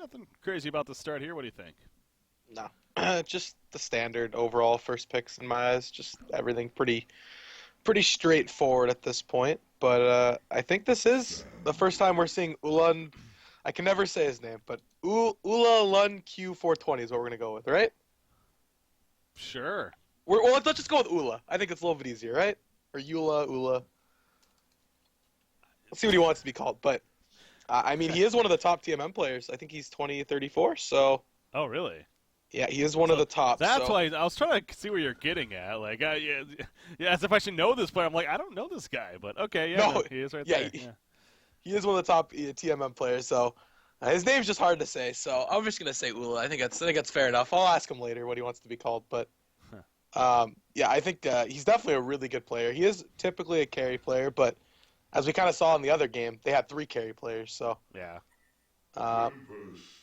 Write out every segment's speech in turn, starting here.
nothing crazy about the start here. What do you think? No. Just the standard overall first picks in my eyes. Just everything pretty straightforward at this point. But I think this is the first time we're seeing Ulan. I can never say his name, but Ula Lun Q420 is what we're gonna go with, right? Sure. Well, let's just go with Ula. I think it's a little bit easier, right? Or Ula. Let's see what he wants to be called. But I mean, he is one of the top TMM players. I think he's 2034. So Oh, really? yeah, he is one of the top. That's so. why I was trying to see where you're getting at. Like, yeah, as if I should know this player. I'm like, I don't know this guy, but okay, yeah, No, no, he is right there. Yeah. He is one of the top TMM players. So his name's just hard to say. So I'm just gonna say Ula. I think that's fair enough. I'll ask him later what he wants to be called. But yeah, I think he's definitely a really good player. He is typically a carry player, but as we kind of saw in the other game, they had 3 carry players. So Yeah.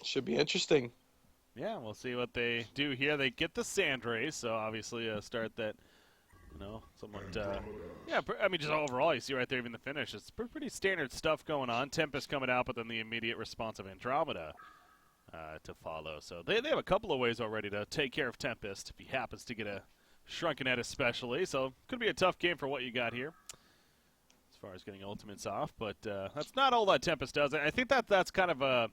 should be interesting. Yeah, we'll see what they do here. They get the sand race, so obviously a start that, somewhat, yeah, I mean, just overall, you see right there, even the finish, it's pretty standard stuff going on. Tempest coming out, but then the immediate response of Andromeda to follow. So they have a couple of ways already to take care of Tempest if he happens to get a shrunken head especially. So could be a tough game for what you got here as far as getting ultimates off, but that's not all that Tempest does. I think that's kind of a...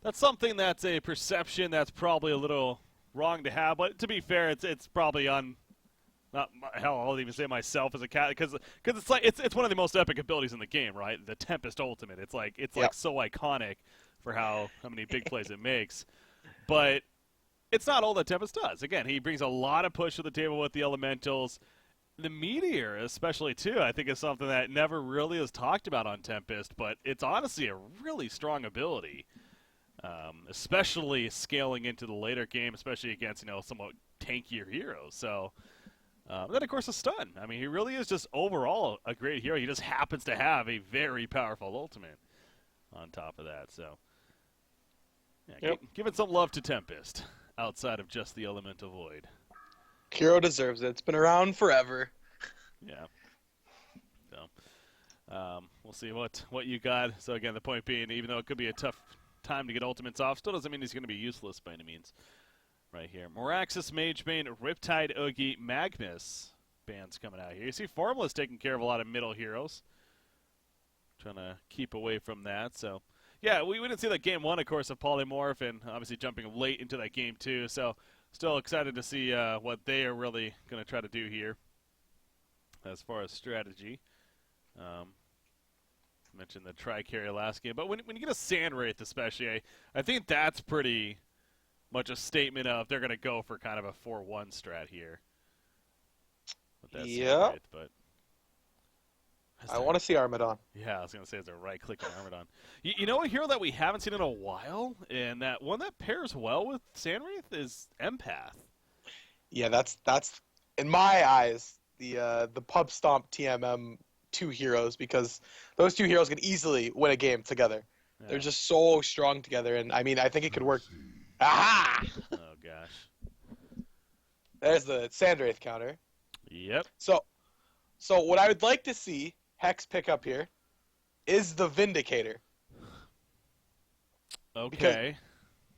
That's something that's a perception that's probably a little wrong to have, but to be fair, it's probably on. Hell, I'll even say myself as a cat because it's like it's one of the most epic abilities in the game, right? The Tempest Ultimate. It's like so iconic for how many big plays it makes, but it's not all that Tempest does. Again, he brings a lot of push to the table with the elementals. The Meteor, especially too, I think is something that never really is talked about on Tempest, but it's honestly a really strong ability. Especially scaling into the later game, especially against somewhat tankier heroes. So then of course a stun. I mean, he really is just overall a great hero. He just happens to have a very powerful ultimate on top of that. So yeah, giving some love to Tempest outside of just the Elemental Void. Hero deserves it. It's been around forever. Yeah. So we'll see what you got. So again, the point being, even though it could be a tough time to get ultimates off, still doesn't mean he's going to be useless by any means. Right here, Moraxis, Magebane, Riptide, Oogie, Magnus bands coming out here. You see Formula's taking care of a lot of middle heroes, trying to keep away from that. So yeah, we didn't see that game 1, of course, of Polymorph, and obviously jumping late into that game 2. So still excited to see what they are really going to try to do here as far as strategy. Mentioned the tri-carry last game, but when you get a Sand Wraith especially, I think that's pretty much a statement of they're going to go for kind of a 4-1 strat here. With that Sand Wraith, but I want to see Armadon. Yeah, I was going to say it's a right-click on Armadon. You know a hero that we haven't seen in a while, and that one that pairs well with Sand Wraith is Empath. Yeah, that's in my eyes the pub stomp TMM 2 heroes, because those 2 heroes can easily win a game together. Yeah. They're just so strong together, and I mean, I think it could work. Aha! Oh gosh. There's the Sandwraith counter. Yep. So what I would like to see Hex pick up here is the Vindicator. Okay.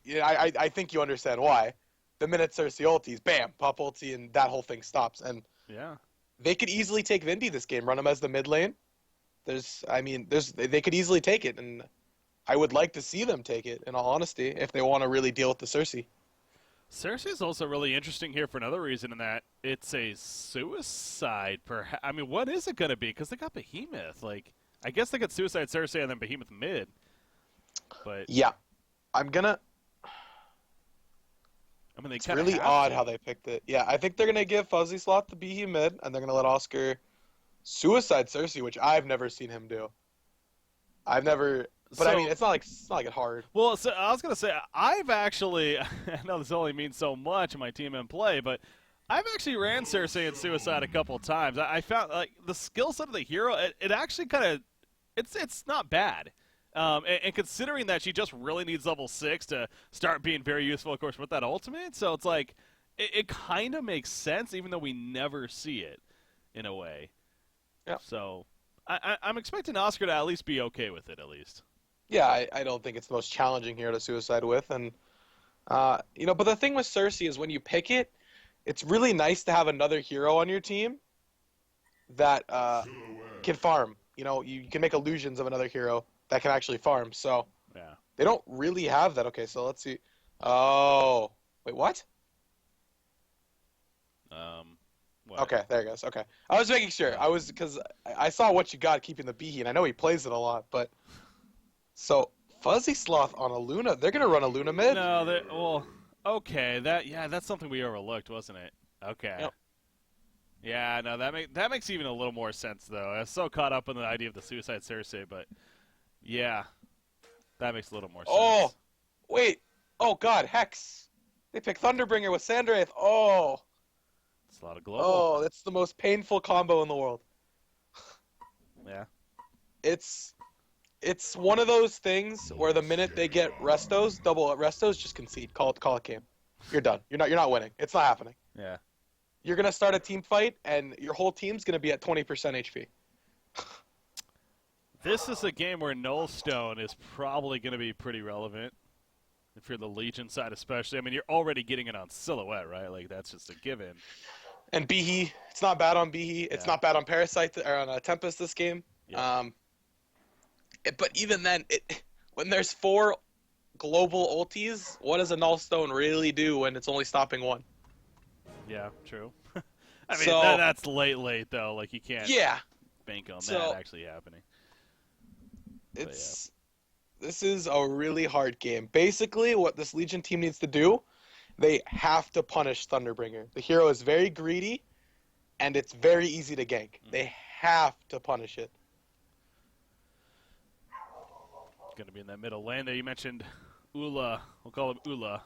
Because, I think you understand why. The minute Cersei ultis, bam, pop ulti, and that whole thing stops. And yeah. They could easily take Vindy this game, run him as the mid lane. They could easily take it, and I would like to see them take it, in all honesty, if they want to really deal with the Cersei. Cersei is also really interesting here for another reason, in that it's a suicide. I mean, what is it going to be? Because they got Behemoth. Like, I guess they got suicide Cersei and then Behemoth mid. But yeah, I mean, it's really odd how they picked it. Yeah, I think they're going to give Fuzzy Slot the Behe mid, and they're going to let Oscar suicide Cersei, which I've never seen him do. I mean, it's not like it's hard. Well, so I was going to say, I've actually, I know this only means so much in my team and play, but I've actually ran Cersei and suicide a couple of times. I found, like, the skill set of the hero, it actually kind of, it's not bad. And considering that she just really needs level 6 to start being very useful, of course, with that ultimate, so it's like, it kind of makes sense, even though we never see it, in a way. Yeah. So, I'm expecting Oscar to at least be okay with it, at least. Yeah, I don't think it's the most challenging hero to suicide with, and but the thing with Cersei is when you pick it, it's really nice to have another hero on your team that can farm. You can make illusions of another hero that can actually farm. So Yeah. they don't really have that. Okay, so let's see. Oh, wait, what? What? Okay, there it goes. Okay, I was making sure. Because I saw what you got keeping the Behe, and I know he plays it a lot. But so Fuzzy Sloth on a Luna, they're gonna run a Luna mid. No, well, okay. That's something we overlooked, wasn't it? Okay. Yep. Yeah, no, that makes even a little more sense though. I was so caught up in the idea of the suicide Cersei, but yeah, that makes a little more sense. Oh, wait. Oh God, Hex. They pick Thunderbringer with Sandraith. Oh. It's a lot of global. Oh, that's the most painful combo in the world. Yeah. It's one of those things where the minute they get restos, double restos, just concede. Call it game. You're done. You're not winning. It's not happening. Yeah. You're gonna start a team fight, and your whole team's gonna be at 20% HP. This is a game where Null Stone is probably going to be pretty relevant. If you're the Legion side especially. I mean, you're already getting it on Silhouette, right? Like, that's just a given. And Behe, it's not bad on Behe. It's not bad on Parasite or on Tempest this game. Yeah. But even then, when there's 4 global ultis, what does a Null Stone really do when it's only stopping 1? Yeah, true. I mean, So, that's late, though. Like, you can't bank on that actually happening. This is a really hard game. Basically, what this Legion team needs to do, they have to punish Thunderbringer. The hero is very greedy, and it's very easy to gank. They have to punish it. Going to be in that middle lane there. You mentioned Ula. We'll call him Ula.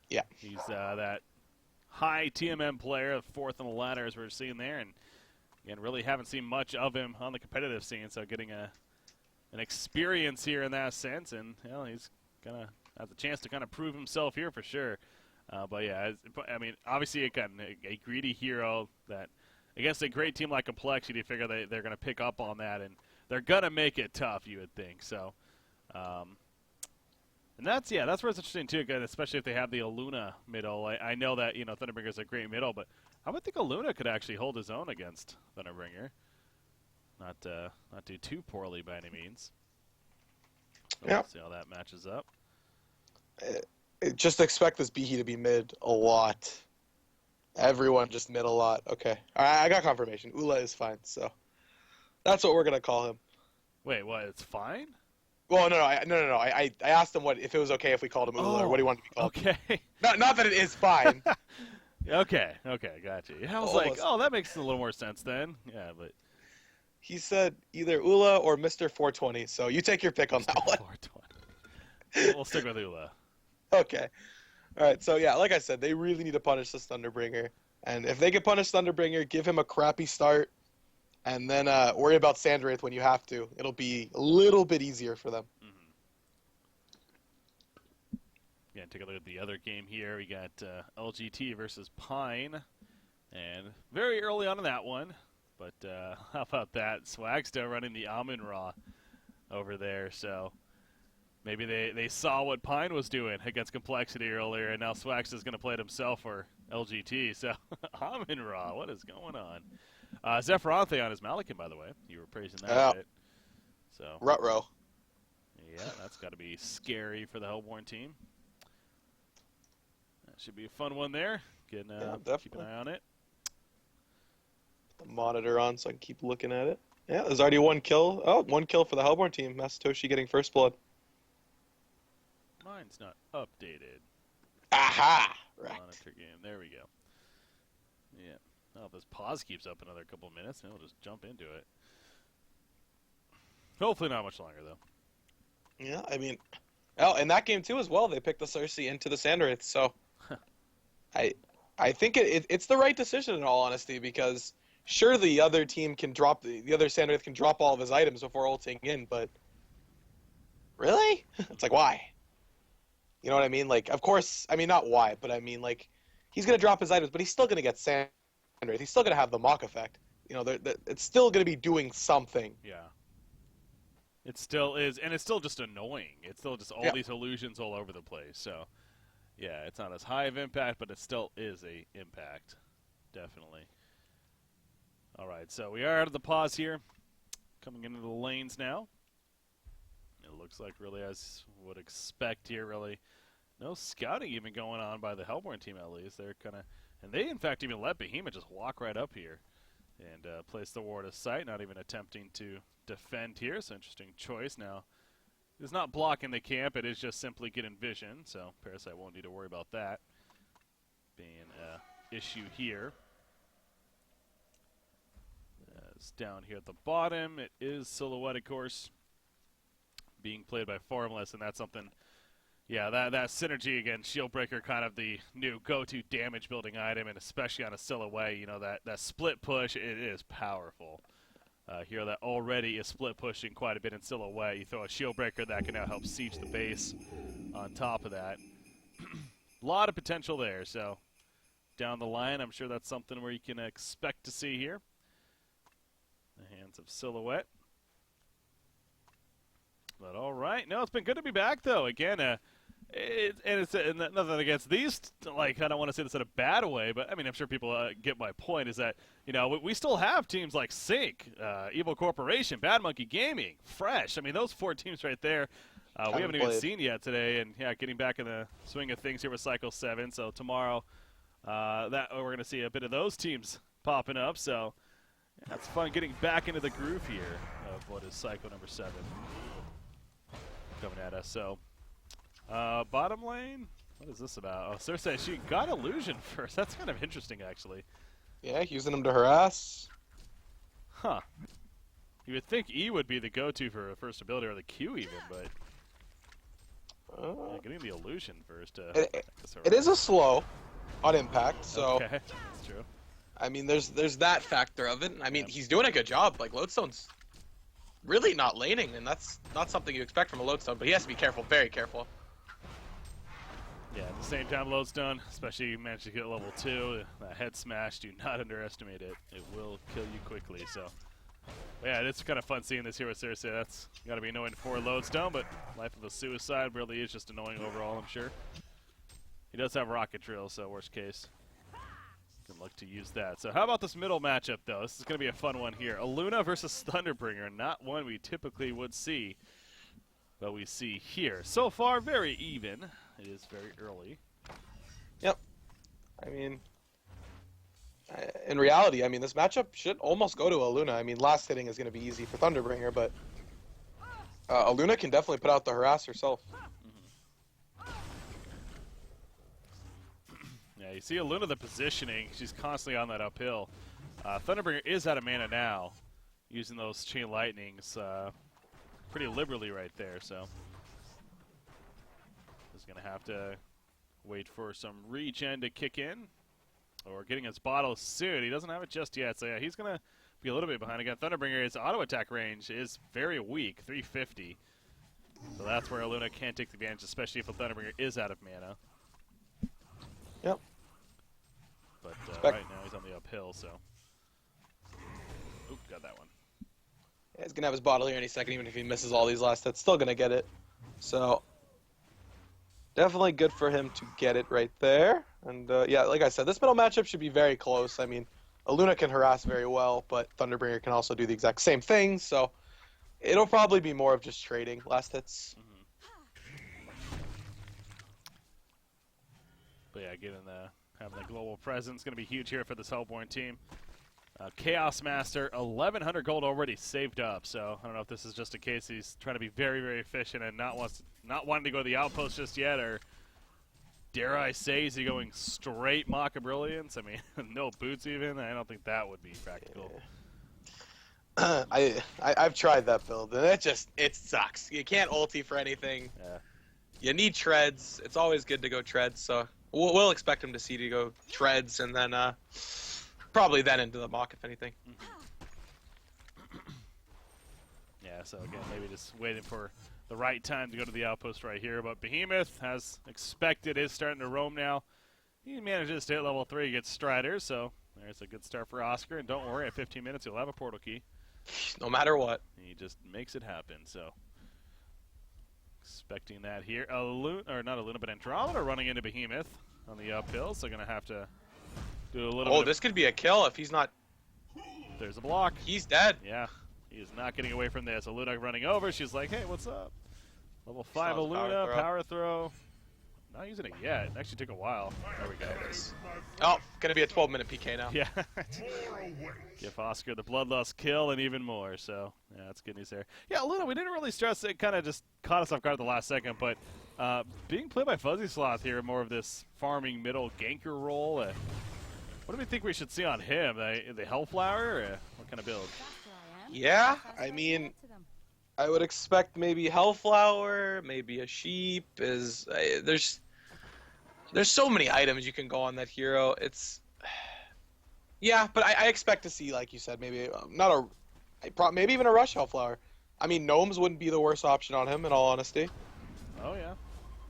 Yeah. He's that high TMM player, 4th on the ladder, as we're seeing there. And, again, really haven't seen much of him on the competitive scene, so getting an experience here in that sense. And, he's going to have the chance to kind of prove himself here for sure. But, yeah, I mean, obviously a greedy hero that against a great team like Complexity, you figure they're going to pick up on that, and they're going to make it tough, you would think. So, and that's where it's interesting, too, again, especially if they have the Aluna middle. I know that, Thunderbringer's a great middle, but I would think Aluna could actually hold his own against Thunderbringer. Not do too poorly by any means. So we'll see how that matches up. Just expect this Behe to be mid a lot. Everyone just mid a lot. Okay. All right, I got confirmation. Ula is fine, so that's what we're going to call him. Wait, what? It's fine? Well, no. I asked him if it was okay if we called him Ula or what he wanted to be called. Okay. Not that it is fine. Okay, gotcha. I was like, that makes a little more sense then. Yeah, but he said either Ula or Mr. 420, so you take your pick on that one. 420. We'll stick with Ula. Okay. All right, so yeah, like I said, they really need to punish this Thunderbringer. And if they can punish Thunderbringer, give him a crappy start, and then worry about Sandraith when you have to. It'll be a little bit easier for them. Yeah, take a look at the other game here. We got LGT versus Pine. And very early on in that one. But how about that? Swagsta running the Amun-Ra over there. So maybe they saw what Pine was doing against Complexity earlier, and now Swagsta's going to play it himself for LGT. So Amun-Ra, what is going on? Zephyronte on his Malakin, by the way. You were praising that a bit. So Rutrow. Yeah, that's got to be scary for the Hellborn team. That should be a fun one there. Keep an eye on it. Put the monitor on so I can keep looking at it. Yeah, there's already 1 kill. Oh, 1 kill for the Hellborn team. Masatoshi getting first blood. Mine's not updated. Aha! Right. Monitor game. There we go. Yeah. Oh, if this pause keeps up another couple of minutes, then we'll just jump into it. Hopefully not much longer, though. Yeah, I mean... Oh, in that game, too, as well, they picked the Cersei into the Sandraith, so... I think it's the right decision, in all honesty, because sure, the other team can drop... The other Sandraith can drop all of his items before ulting in, but... Really? It's like, why? You know what I mean? Like, of course... I mean, not why, but I mean, like... He's going to drop his items, but he's still going to get Sandraith. He's still going to have the mock effect. You know, it's still going to be doing something. Yeah. It still is, and it's still just annoying. It's still just all these illusions all over the place. So, yeah, it's not as high of impact, but it still is a impact, definitely. All right, so we are out of the pause here, coming into the lanes now. It looks like really as would expect here, really. No scouting even going on by the Hellborn team, at least. They're kind of, and they in fact even let Behemoth just walk right up here and place the ward of sight, not even attempting to defend here. So interesting choice. Now, it's not blocking the camp, it is just simply getting vision, so Parasite won't need to worry about that being an issue here. As down here at the bottom, it is Silhouette, of course, being played by Formless, and that's something, yeah, that synergy against Shieldbreaker, kind of the new go-to damage building item, and especially on a Silhouette, you know, that split push, it is powerful. Here that already is split pushing quite a bit in Silhouette. You throw a Shieldbreaker that can now help siege the base on top of that. A lot of potential there, so down the line, I'm sure that's something where you can expect to see here. The hands of Silhouette. But all right, no, it's been good to be back though. Again, it's nothing against these. Like, I don't want to say this in a bad way, but I mean, I'm sure people get my point. Is that, you know, we still have teams like Sync, Evil Corporation, Bad Monkey Gaming, Fresh. I mean, those 4 teams right there. We haven't even seen yet today, and yeah, getting back in the swing of things here with Cycle 7. So tomorrow, that we're going to see a bit of those teams popping up. So yeah, it's fun getting back into the groove here of what is Cycle number 7 coming at us. So. Bottom lane? What is this about? Oh, Cersei, she got illusion first. That's kind of interesting, actually. Yeah, using them to harass. Huh. You would think E would be the go-to for a first ability, or the Q even, but... yeah, getting the illusion first. It is a slow on impact, so... Okay, that's true. I mean, there's that factor of it. I mean, he's doing a good job. Like, Lodestone's really not laning, and that's not something you expect from a Lodestone, but he has to be careful, very careful. Yeah, at the same time, Lodestone, especially if you manage to get level 2, that head smash, do not underestimate it. It will kill you quickly, so... But yeah, it's kind of fun seeing this here with Cersei. That's got to be annoying for Lodestone, but Life of a Suicide really is just annoying overall, I'm sure. He does have Rocket Drill, so worst case, can look to use that. So how about this middle matchup, though? This is going to be a fun one here. Aluna versus Thunderbringer, not one we typically would see, but we see here. So far, very even. It is very early. Yep. I mean, in reality, I mean, this matchup should almost go to Aluna. I mean, last hitting is going to be easy for Thunderbringer, but Aluna can definitely put out the harass herself. Yeah, you see Aluna, the positioning. She's constantly on that uphill. Thunderbringer is out of mana now, using those Chain Lightnings pretty liberally right there, so... He's going to have to wait for some regen to kick in, or getting his bottle soon. He doesn't have it just yet, so yeah, he's going to be a little bit behind. Again, Thunderbringer's auto attack range is very weak, 350. So that's where Aluna can't take advantage, especially if a Thunderbringer is out of mana. Yep. But right now he's on the uphill, so... Oop, got that one. Yeah, he's going to have his bottle here any second, even if he misses all these last hits. Still going to get it. So... definitely good for him to get it right there. And, yeah, like I said, this middle matchup should be very close. I mean, Aluna can harass very well, but Thunderbringer can also do the exact same thing, so it'll probably be more of just trading last hits. But, yeah, given having the global presence, going to be huge here for this Hellborn team. Chaos Master, 1,100 gold already saved up, so I don't know if this is just a case he's trying to be very, very efficient and not wanting to go to the outpost just yet, or dare I say, is he going straight Maca Brilliance? I mean, no boots even? I don't think that would be practical. I've tried that build, and it sucks. You can't ulti for anything. Yeah. You need treads. It's always good to go treads, so we'll expect him to go treads, and then probably then into the mock, if anything. Yeah, so again, maybe just waiting for the right time to go to the outpost right here. But Behemoth, as expected, is starting to roam now. He manages to hit level 3, gets Strider, so there's a good start for Oscar. And don't worry, at 15 minutes, he'll have a portal key. No matter what. He just makes it happen. So expecting that here. Not a Luna, but Andromeda running into Behemoth on the uphill. So gonna have to do a little. Oh, bit this could be a kill if he's not. There's a block. He's dead. Yeah, he is not getting away from this. Luna running over. She's like, hey, what's up? Level 5 Still has Luna, power throw. Not using it yet. It actually took a while. There we go. Oh, gonna be a 12-minute PK now. Yeah. Give Oscar the bloodlust kill and even more. So, yeah, that's good news there. Yeah, Luna, we didn't really stress it. Kind of just caught us off guard at the last second. But being played by Fuzzy Sloth here, more of this farming middle ganker role. What do we think we should see on him? The Hellflower? Or what kind of build? Yeah, I mean, I would expect maybe Hellflower, maybe a sheep. There's so many items you can go on that hero. It's yeah, but I expect to see, like you said, maybe maybe even a Rush Hellflower. I mean, Gnomes wouldn't be the worst option on him, in all honesty. Oh yeah.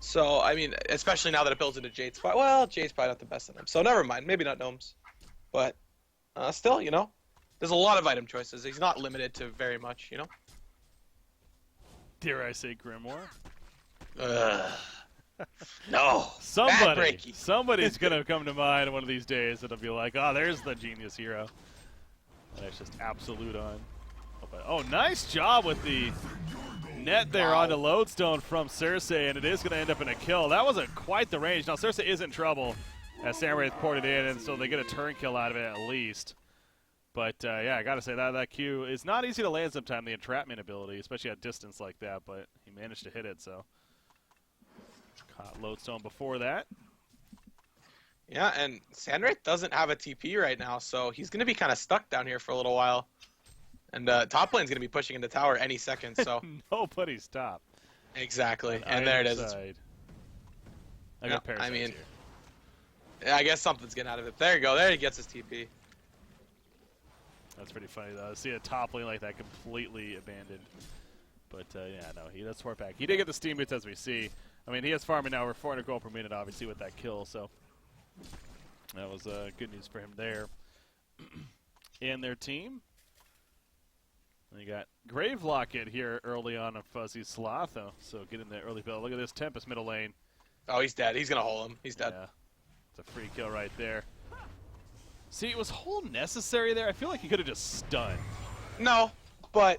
So I mean, especially now that it builds into Jade's spot. Well, Jade's probably not the best on him, so never mind. Maybe not Gnomes, but still, you know, there's a lot of item choices. He's not limited to very much, you know. Dare I say Grimoire? No. Somebody's gonna come to mind one of these days that'll be like, oh, there's the genius hero. And it's just absolute on. Oh, nice job with the net there on the Lodestone from Cersei, and it is gonna end up in a kill. That wasn't quite the range. Now Cersei is in trouble as Samwraith poured it in, and so they get a turn kill out of it at least. But, yeah, I got to say that Q is not easy to land sometimes, the entrapment ability, especially at distance like that, but he managed to hit it, so. Caught Lodestone before that. Yeah, and Sandwraith doesn't have a TP right now, so he's going to be kind of stuck down here for a little while. And top lane's going to be pushing into tower any second, so. Nobody's top. Exactly, and there it is. I got I mean, here. I guess something's getting out of it. There you go, there he gets his TP. That's pretty funny, though. To see a top lane like that completely abandoned. But, yeah, no, he does sword back. He did get the steam boots, as we see. I mean, he is farming now over 400 gold per minute, obviously, with that kill. So that was good news for him there. And their team. They got Grave Locket here early on of Fuzzy Sloth. So get in the early build. Look at this Tempest middle lane. Oh, he's dead. He's going to hole him. He's dead. Yeah. It's a free kill right there. See, was hole necessary there? I feel like he could have just stunned. No, but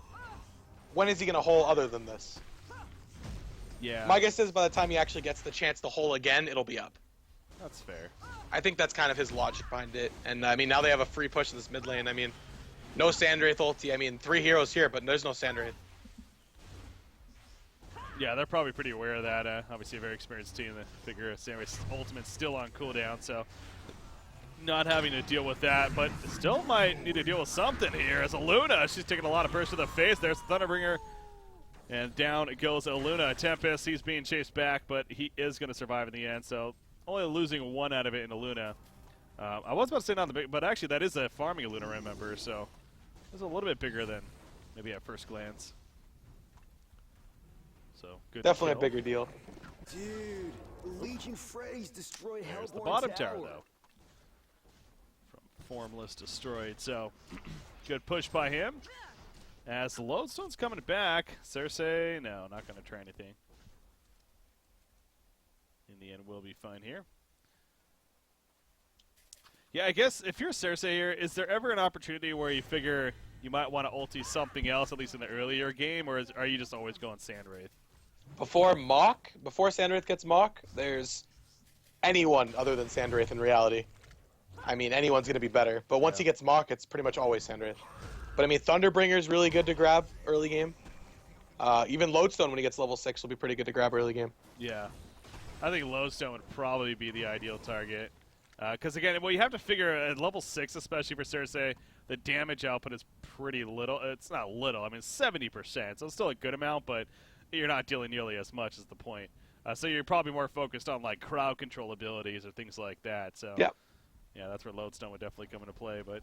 when is he going to hole other than this? Yeah. My guess is by the time he actually gets the chance to hole again, it'll be up. That's fair. I think that's kind of his logic behind it. And, I mean, now they have a free push in this mid lane. I mean, no Sandwraith ulti. I mean, 3 heroes here, but there's no Sandwraith. Yeah, they're probably pretty aware of that. Obviously, a very experienced team. They figure Sandwraith's ultimate's still on cooldown, so not having to deal with that, but still might need to deal with something here. As a Luna, she's taking a lot of burst to the face. There's Thunderbringer, and down it goes a Luna. Tempest, he's being chased back, but he is going to survive in the end, so only losing 1 out of it in a Luna. I was about to say not the big, but actually that is a farming Luna, remember, so it's a little bit bigger than maybe at first glance. So good. Definitely a bigger deal. Dude, the Legion Frey's destroyed Hellborn. There's the bottom tower, though. Formless destroyed, so good push by him. As the Lodestone's coming back, Cersei, no, not going to try anything. In the end, we'll be fine here. Yeah, I guess if you're Cersei here, is there ever an opportunity where you figure you might want to ulti something else, at least in the earlier game, or are you just always going Sandwraith? Before Sandwraith gets Mach, there's anyone other than Sandwraith in reality. I mean, anyone's going to be better. But once he gets Mach, it's pretty much always Sandwraith. But I mean, Thunderbringer is really good to grab early game. Even Lodestone, when he gets level 6, will be pretty good to grab early game. Yeah. I think Lodestone would probably be the ideal target. Because, again, well, you have to figure at level 6, especially for Cersei, the damage output is pretty little. It's not little. I mean, 70%. So it's still a good amount, but you're not dealing nearly as much is the point. So you're probably more focused on, like, crowd control abilities or things like that. So yeah, that's where Lodestone would definitely come into play. But,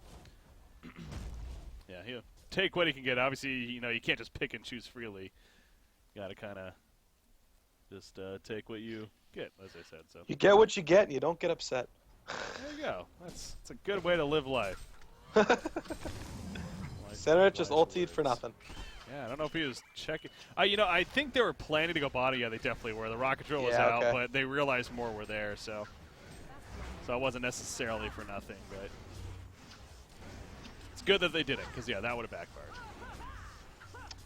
yeah, he'll take what he can get. Obviously, you know, you can't just pick and choose freely. You got to kind of just take what you get, as I said. So you get what you get, and you don't get upset. There you go. That's a good way to live life. Like Center just ultied for nothing. Yeah, I don't know if he was checking. I think they were planning to go bottom. Yeah, they definitely were. The rocket drill was out, okay. but they realized more were there, so it wasn't necessarily for nothing. But it's good that they did it, because yeah, that would have backfired.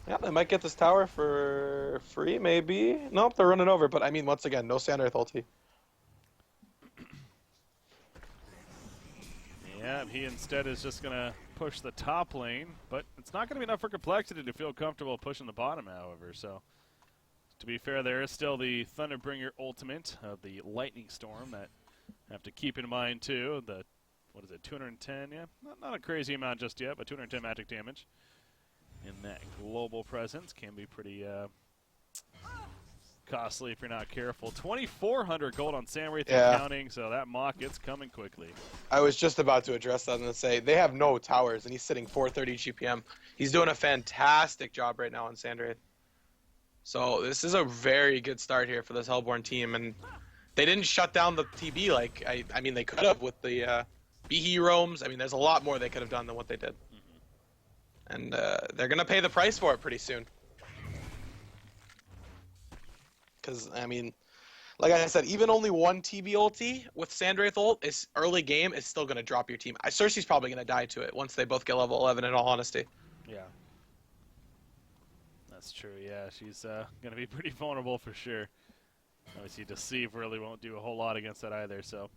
Yeah, they might get this tower for free, maybe. Nope, they're running over. But I mean, once again, no Sandwraith ulti. Yeah, he instead is just going to push the top lane, but it's not going to be enough for Complexity to feel comfortable pushing the bottom, however. So, to be fair, there is still the Thunderbringer ultimate of the Lightning Storm that I have to keep in mind, too. The, 210? Yeah, not a crazy amount just yet, but 210 magic damage. And that global presence can be pretty costly if you're not careful. 2,400 gold on Samwraith and counting, so that mock, it's coming quickly. I was just about to address that and say they have no towers, and he's sitting 430 GPM. He's doing a fantastic job right now on Sandwraith. So this is a very good start here for this Hellborn team, and they didn't shut down the TB like I mean they could have with the Behe roams. I mean there's a lot more they could have done than what they did, and they're gonna pay the price for it pretty soon. Because, I mean, like I said, even only one TB ulti with Sandwraith ult is early game is still going to drop your team. Cersei's probably going to die to it once they both get level 11, in all honesty. Yeah. That's true, yeah. She's going to be pretty vulnerable for sure. Obviously, Deceive really won't do a whole lot against that either, so.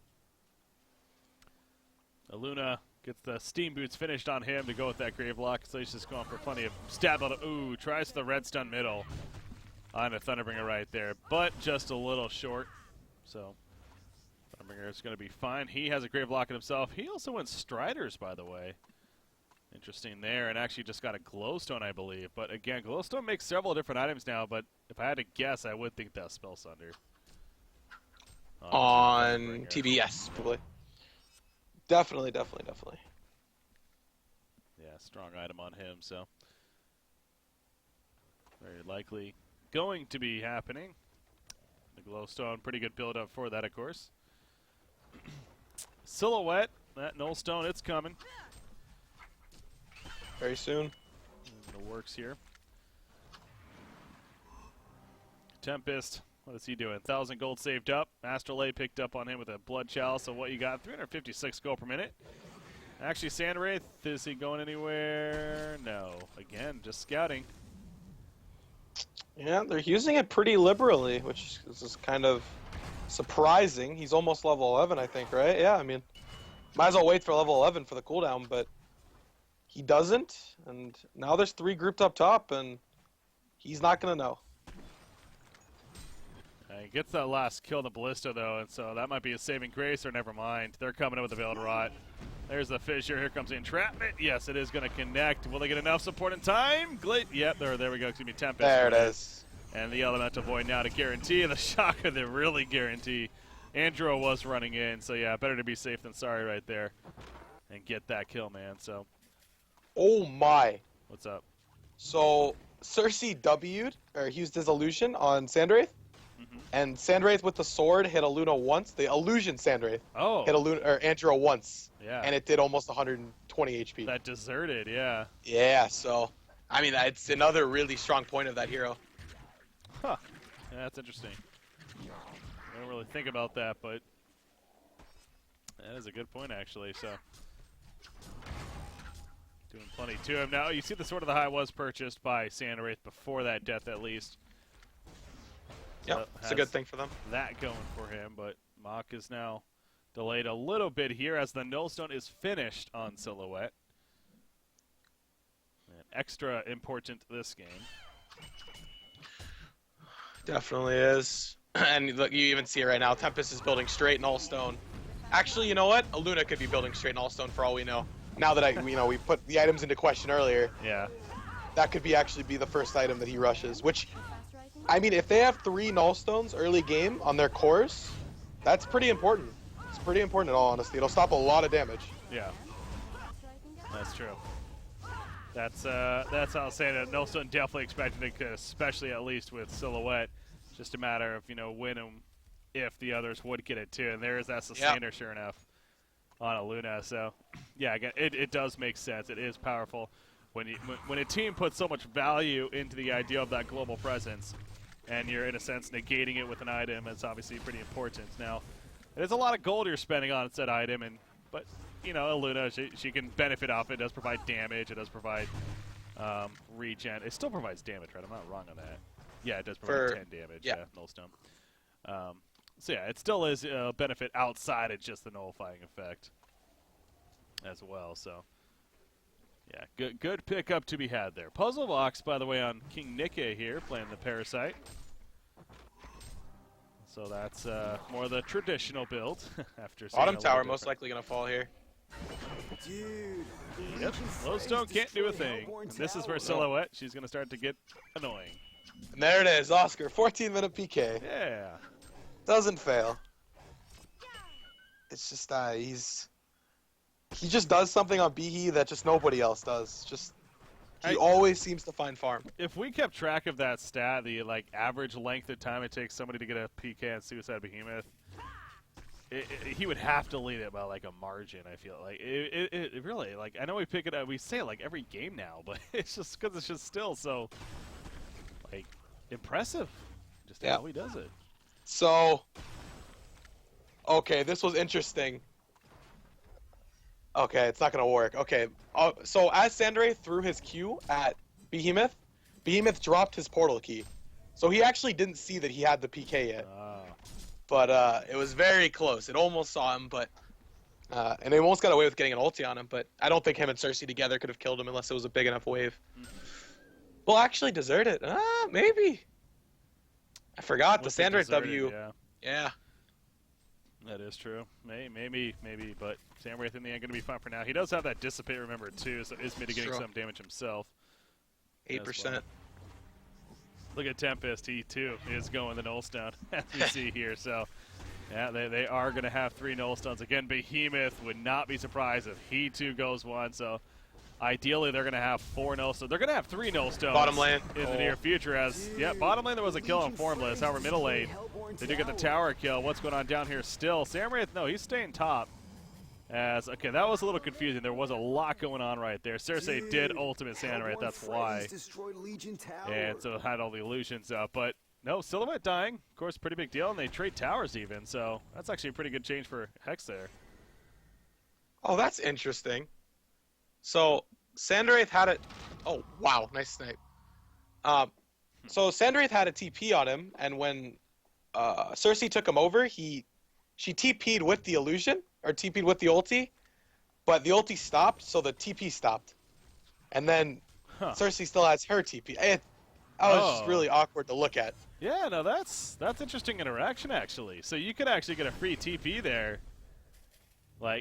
Luna gets the Steam Boots finished on him to go with that Grave Lock, so he's just going for plenty of stab out. Ooh, tries the red stun middle. On a Thunderbringer right there, but just a little short. So Thunderbringer is going to be fine. He has a Grave Locket himself. He also went Striders, by the way. Interesting there, and actually just got a Glowstone, I believe. But again, Glowstone makes several different items now, but if I had to guess, I would think that's Spell Sunder. On TB, yes, probably. Definitely. Yeah, strong item on him, so very likely going to be happening. The Glowstone, pretty good build up for that, of course. Silhouette, that Nullstone, it's coming. Very soon. In the works here. Tempest, what is he doing? 1,000 gold saved up. Astrolabe picked up on him with a Blood Chalice. So what you got? 356 gold per minute. Actually, Sandwraith, is he going anywhere? No. Again, just scouting. Yeah, they're using it pretty liberally, which is kind of surprising. He's almost level 11, I think, right? Yeah, I mean, might as well wait for level 11 for the cooldown, but he doesn't. And now there's 3 grouped up top, and he's not going to know. He gets that last kill on the Ballista, though, and so that might be a saving grace, or never mind. They're coming in with the Veiled Rot. There's the fissure. Here comes the entrapment. Yes, it is going to connect. Will they get enough support in time? Yep, there we go. Excuse me, Tempest. There it is. And the Elemental Void now to guarantee. The Shocker to really guarantee. Andrew was running in, so yeah, better to be safe than sorry right there. And get that kill, man. So. Oh my. What's up? So Cersei W'd, or used his illusion on Sandwraith. And Sandwraith with the sword hit a Luna once. The illusion Sandwraith hit a Luna or Andrew once. Yeah. And it did almost 120 HP. That deserted, yeah. Yeah, so I mean it's another really strong point of that hero. Huh. Yeah, that's interesting. I don't really think about that, but that is a good point actually, so doing plenty to him. Now you see the Sword of the High was purchased by Sandwraith before that death at least. Yeah, it's a good thing for them. That going for him, but Mach is now delayed a little bit here as the Nullstone is finished on Silhouette. And extra important this game. Definitely is. And look, you even see it right now. Tempest is building straight Nullstone. Actually, you know what? Luna could be building straight Nullstone for all we know. Now that we put the items into question earlier. Yeah. That could actually be the first item that he rushes, which I mean, if they have 3 Nullstones early game on their cores, that's pretty important. It's pretty important in all honesty. It'll stop a lot of damage. Yeah. That's true. That's how I'll say that. Nullstone definitely expected it, especially at least with Silhouette. Just a matter of, when and if the others would get it too. And there is that sustainer, sure enough, on a Luna. So, yeah, again, it does make sense. It is powerful. when a team puts so much value into the idea of that global presence, and you're in a sense negating it with an item, it's obviously pretty important. Now, there's a lot of gold you're spending on said item, but you know, Luna, she can benefit off it. It does provide damage. It does provide regen. It still provides damage, right? I'm not wrong on that. Yeah, it does provide 10 damage. Yeah, nullstone. So yeah, it still is a benefit outside of just the nullifying effect as well. So yeah, good pickup to be had there. Puzzle box, by the way, on King Nikke here, playing the Parasite. So that's more the traditional build. After Bottom tower most likely going to fall here. Dude. Yep, Lowstone can't do a thing. And this is where Silhouette, she's going to start to get annoying. And there it is, Oscar, 14-minute PK. Yeah. Doesn't fail. It's just he just does something on Behe that just nobody else does. He always seems to find farm. If we kept track of that stat, the average length of time it takes somebody to get a PK on Suicide Behemoth, he would have to lead it by a margin. I feel like it really I know we pick it up, we say it every game now, but it's just because it's just still so impressive. Just how he does it. So, okay, this was interesting. Okay, it's not going to work. Okay, so as Sandray threw his Q at Behemoth, Behemoth dropped his portal key. So he actually didn't see that he had the PK yet. But it was very close. It almost saw him, but and they almost got away with getting an ulti on him, but I don't think him and Cersei together could have killed him unless it was a big enough wave. Well, actually desert it. Maybe. I forgot the Sandray W. Yeah. That is true. Maybe, but Samwraith in the end going to be fine for now. He does have that Dissipate, remember, too, so is mitigating some damage himself. 8%. Well. Look at Tempest. He, too, is going the Nullstone, as we see here. So, yeah, they are going to have 3 Nullstones. Again, Behemoth would not be surprised if he, too, goes 1. So, ideally, they're going to have 4 Nullstones. They're going to have 3 Nullstones bottom lane in the near future. As bottom lane there was a kill on Formless. However, middle lane they do get the tower kill. What's going on down here still? Samwraith, no, he's staying top. Okay, that was a little confusing. There was a lot going on right there. Cersei did ultimate Samwraith, that's why. And so had all the illusions up. But no, Silhouette dying, of course, pretty big deal. And they trade towers even. So that's actually a pretty good change for Hex there. Oh, that's interesting. So Sandwraith had it. Oh wow, nice snipe. So Sandwraith had a TP on him, and when Cersei took him over, she TP'd with the illusion or TP'd with the ulti, but the ulti stopped, so the TP stopped, and then Cersei still has her TP. That was just really awkward to look at. Yeah, no, that's interesting interaction actually. So you could actually get a free TP there.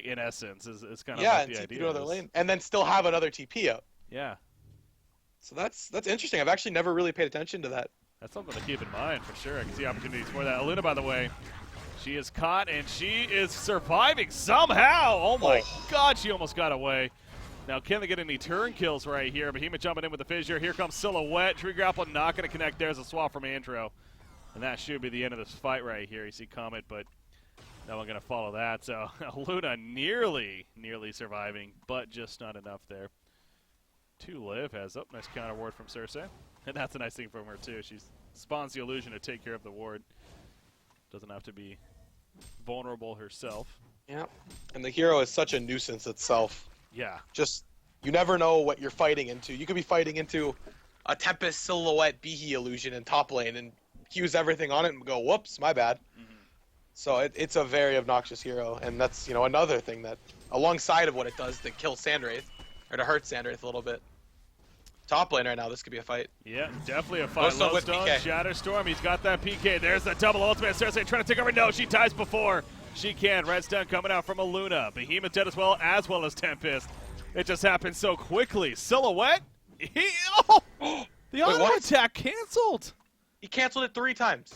In essence, is kind of what the idea to another lane, and then still have another TP out. Yeah. So that's interesting. I've actually never really paid attention to that. That's something to keep in mind for sure. I can see opportunities for that. Aluna, by the way, she is caught and she is surviving somehow. Oh my God, she almost got away. Now, can they get any turn kills right here? Behemoth jumping in with the fissure. Here comes Silhouette. Tree Grapple not going to connect. There's a swap from Andro, and that should be the end of this fight right here. You see Comet, but no one going to follow that. So Luna nearly surviving, but just not enough there. 2 live has nice counter ward from Cersei. And that's a nice thing from her too. She spawns the illusion to take care of the ward. Doesn't have to be vulnerable herself. Yeah. And the hero is such a nuisance itself. Yeah. Just, you never know what you're fighting into. You could be fighting into a Tempest Silhouette Behe illusion in top lane and use everything on it and go, whoops, my bad. So it's a very obnoxious hero, and that's another thing that, alongside of what it does to kill Sandwraith, or to hurt Sandwraith a little bit. Top lane right now, this could be a fight. Yeah, definitely a fight. Lowstone with Lowstone, PK. Shatterstorm, he's got that PK. There's the double ultimate. Cersei trying to take over. No, she dies before she can. Redstone coming out from Aluna. Behemoth dead as well as Tempest. It just happened so quickly. Silhouette, the auto attack canceled. He canceled it 3 times.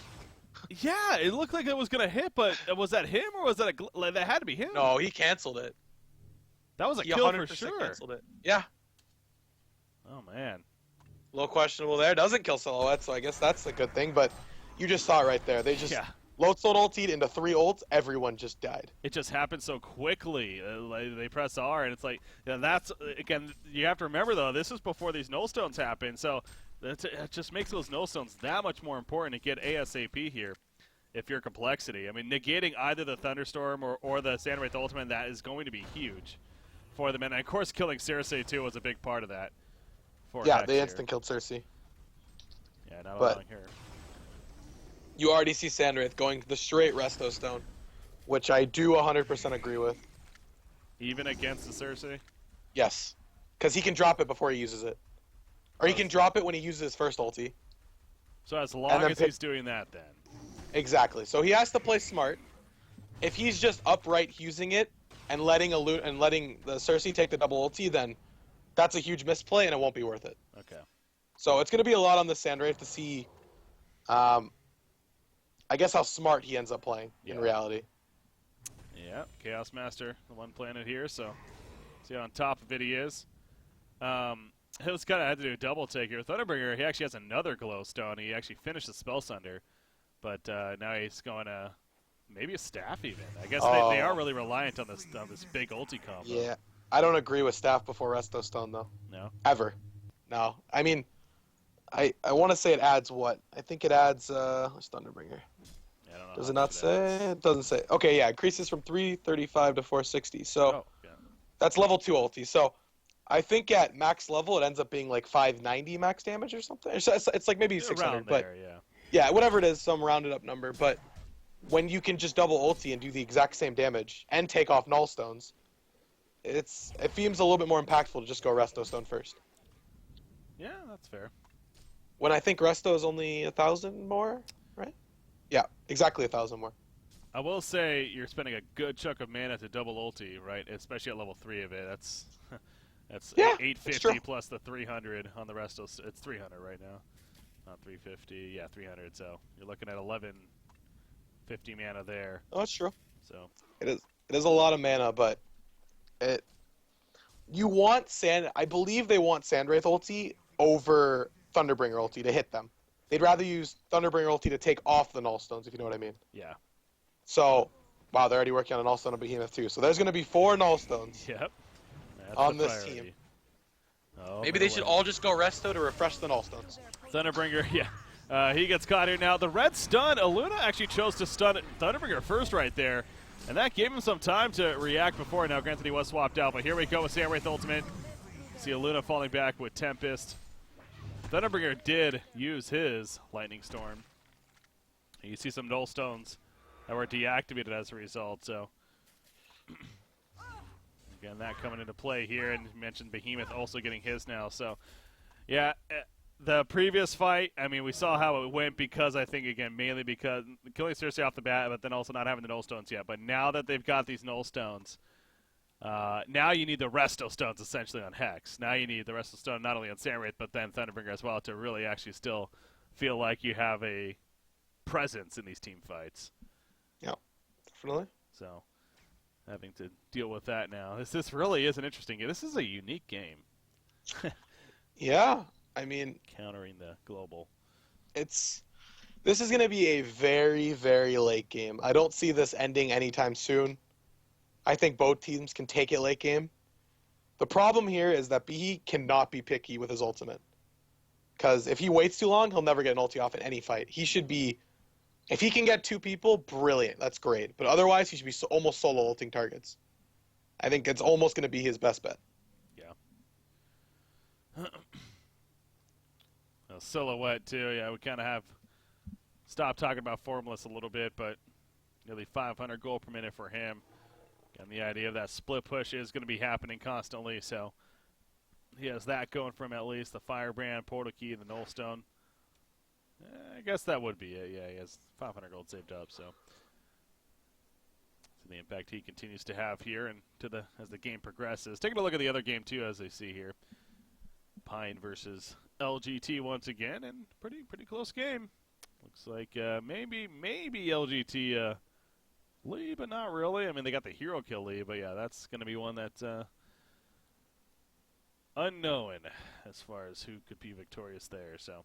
Yeah, it looked like it was going to hit, but was that him or was that that had to be him? No, he canceled it. That was a kill for sure. Canceled it. Yeah. Oh, man. A little questionable there. Doesn't kill Silhouette, so I guess that's a good thing, but you just saw it right there. They just Lodestone ultied into 3 ults, everyone just died. It just happened so quickly. They press R, and it's like, that's, again, you have to remember, though, this is before these nullstones happen, so it just makes those nullstones that much more important to get ASAP here if you're Complexity. I mean, negating either the Thunderstorm or the Sandwraith Ultimate, that is going to be huge for them. And, of course, killing Cersei, too, was a big part of that. Yeah, they instant killed Cersei. Yeah, not allowing her. You already see Sandwraith going the straight Resto Stone, which I do 100% agree with. Even against the Cersei? Yes, because he can drop it before he uses it. Or he can drop it when he uses his first ulti. So as long as he's doing that, then. Exactly. So he has to play smart. If he's just upright using it and letting the Cersei take the double ulti, then that's a huge misplay and it won't be worth it. Okay. So it's going to be a lot on the Sandwraith to see, I guess, how smart he ends up playing in reality. Yeah, Chaos Master, the one playing it here, so see how on top of it he is. It was kind of had to do a double take here. Thunderbringer, he actually has another glowstone. He actually finished the Spell Sunder, but now he's going to maybe a staff even. I guess they are really reliant on this big ulti combo. Yeah, I don't agree with staff before Resto Stone though. No. Ever. No. I mean, I want to say it adds what? I think it adds what's Thunderbringer? Yeah, I don't know. Does it not say? It doesn't say. Okay, yeah, increases from 335 to 460. So that's level 2 ulti. So I think at max level it ends up being like 590 max damage or something. It's like maybe 600, but there, yeah, whatever it is, some rounded up number. But when you can just double ulti and do the exact same damage and take off null stones, it seems a little bit more impactful to just go Resto Stone first. Yeah, that's fair. When I think Resto is only 1,000 more, right? Yeah, exactly 1,000 more. I will say you're spending a good chunk of mana to double ulti, right? Especially at level 3 of it. That's 850 plus the 300 on the Resto. It's 300 right now, not 350. Yeah, 300. So you're looking at 1150 mana there. Oh, that's true. So it is a lot of mana, but you want I believe they want Sandwraith ulti over Thunderbringer ulti to hit them. They'd rather use Thunderbringer ulti to take off the null stones, if you know what I mean. Yeah. So, wow, they're already working on a null stone on Behemoth too. So there's going to be 4 null stones. Yep. On this team. Oh, maybe they should all just go Resto to refresh the null stones. Thunderbringer, yeah. He gets caught here now. The red stun, Aluna actually chose to stun Thunderbringer first right there. And that gave him some time to react before. Now, granted, he was swapped out. But here we go with Sandwraith Ultimate. See Aluna falling back with Tempest. Thunderbringer did use his Lightning Storm. And you see some null stones that were deactivated as a result. So, again, that coming into play here. And you mentioned Behemoth also getting his now. So, yeah, the previous fight, I mean, we saw how it went because I think, again, mainly because killing Cersei off the bat, but then also not having the null stones yet. But now that they've got these null stones, now you need the Resto Stones essentially on Hex. Now you need the Resto Stone not only on Sandwraith, but then Thunderbringer as well to really actually still feel like you have a presence in these team fights. Yeah, definitely. So, having to deal with that now. This really is an interesting game. This is a unique game. Yeah, I mean, countering the global. This is going to be a very, very late game. I don't see this ending anytime soon. I think both teams can take it late game. The problem here is that Behe cannot be picky with his ultimate. Because if he waits too long, he'll never get an ulti off in any fight. He should be... If he can get 2 people, brilliant. That's great. But otherwise, he should be almost solo ulting targets. I think it's almost going to be his best bet. Yeah. Silhouette, too. Yeah, we kind of have stopped talking about Formless a little bit, but nearly 500 gold per minute for him. And the idea of that split push is going to be happening constantly, so he has that going from at least the Firebrand, Portal Key, and the Nullstone. I guess that would be it. Yeah, he has 500 gold saved up, so the impact he continues to have here and as the game progresses. Taking a look at the other game too, as they see here, Pine versus LGT once again, and pretty close game. Looks like maybe LGT lead, but not really. I mean, they got the hero kill lead, but yeah, that's going to be one that's unknown as far as who could be victorious there. So.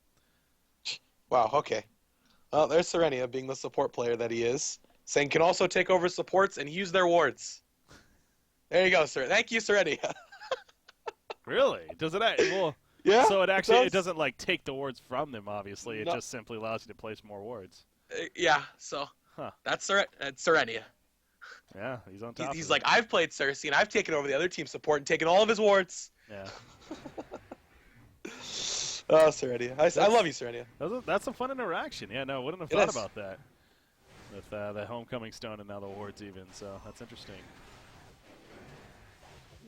Wow, okay. Well, there's Serenia being the support player that he is. Saying can also take over supports and use their wards. There you go, sir. Thank you, Serenia. Really? Does it? Well, Yeah. so it does. doesn't like take the wards from them. Obviously, it No. just simply allows you to place more wards. Yeah. So Huh. that's Serenia. Yeah, he's on top. He's of like, it. I've played Cersei and I've taken over the other team's support and taken all of his wards. Yeah. Oh, Serenia. I love you, Serenia. That's a fun interaction. Yeah, no, wouldn't have It thought is. about that. With the homecoming stone and now the wards even, so that's interesting.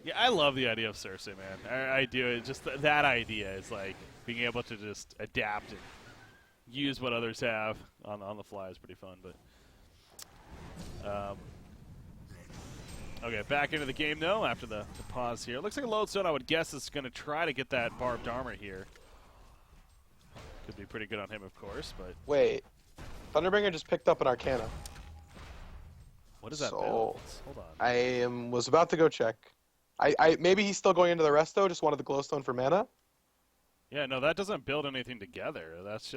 Yeah, I love the idea of Cersei, man. I do. It just that idea is like being able to just adapt and use what others have on the fly is pretty fun. But okay, back into the game though after the pause here. Looks like a lodestone. I would guess is going to try to get that barbed armor here. Could be pretty good on him, of course, but Wait. Thunderbringer just picked up an Arcana. what is that So, build? Hold on. I was about to go check. Maybe he's still going into the resto, just wanted the glowstone for mana. Yeah, no, that doesn't build anything together. That's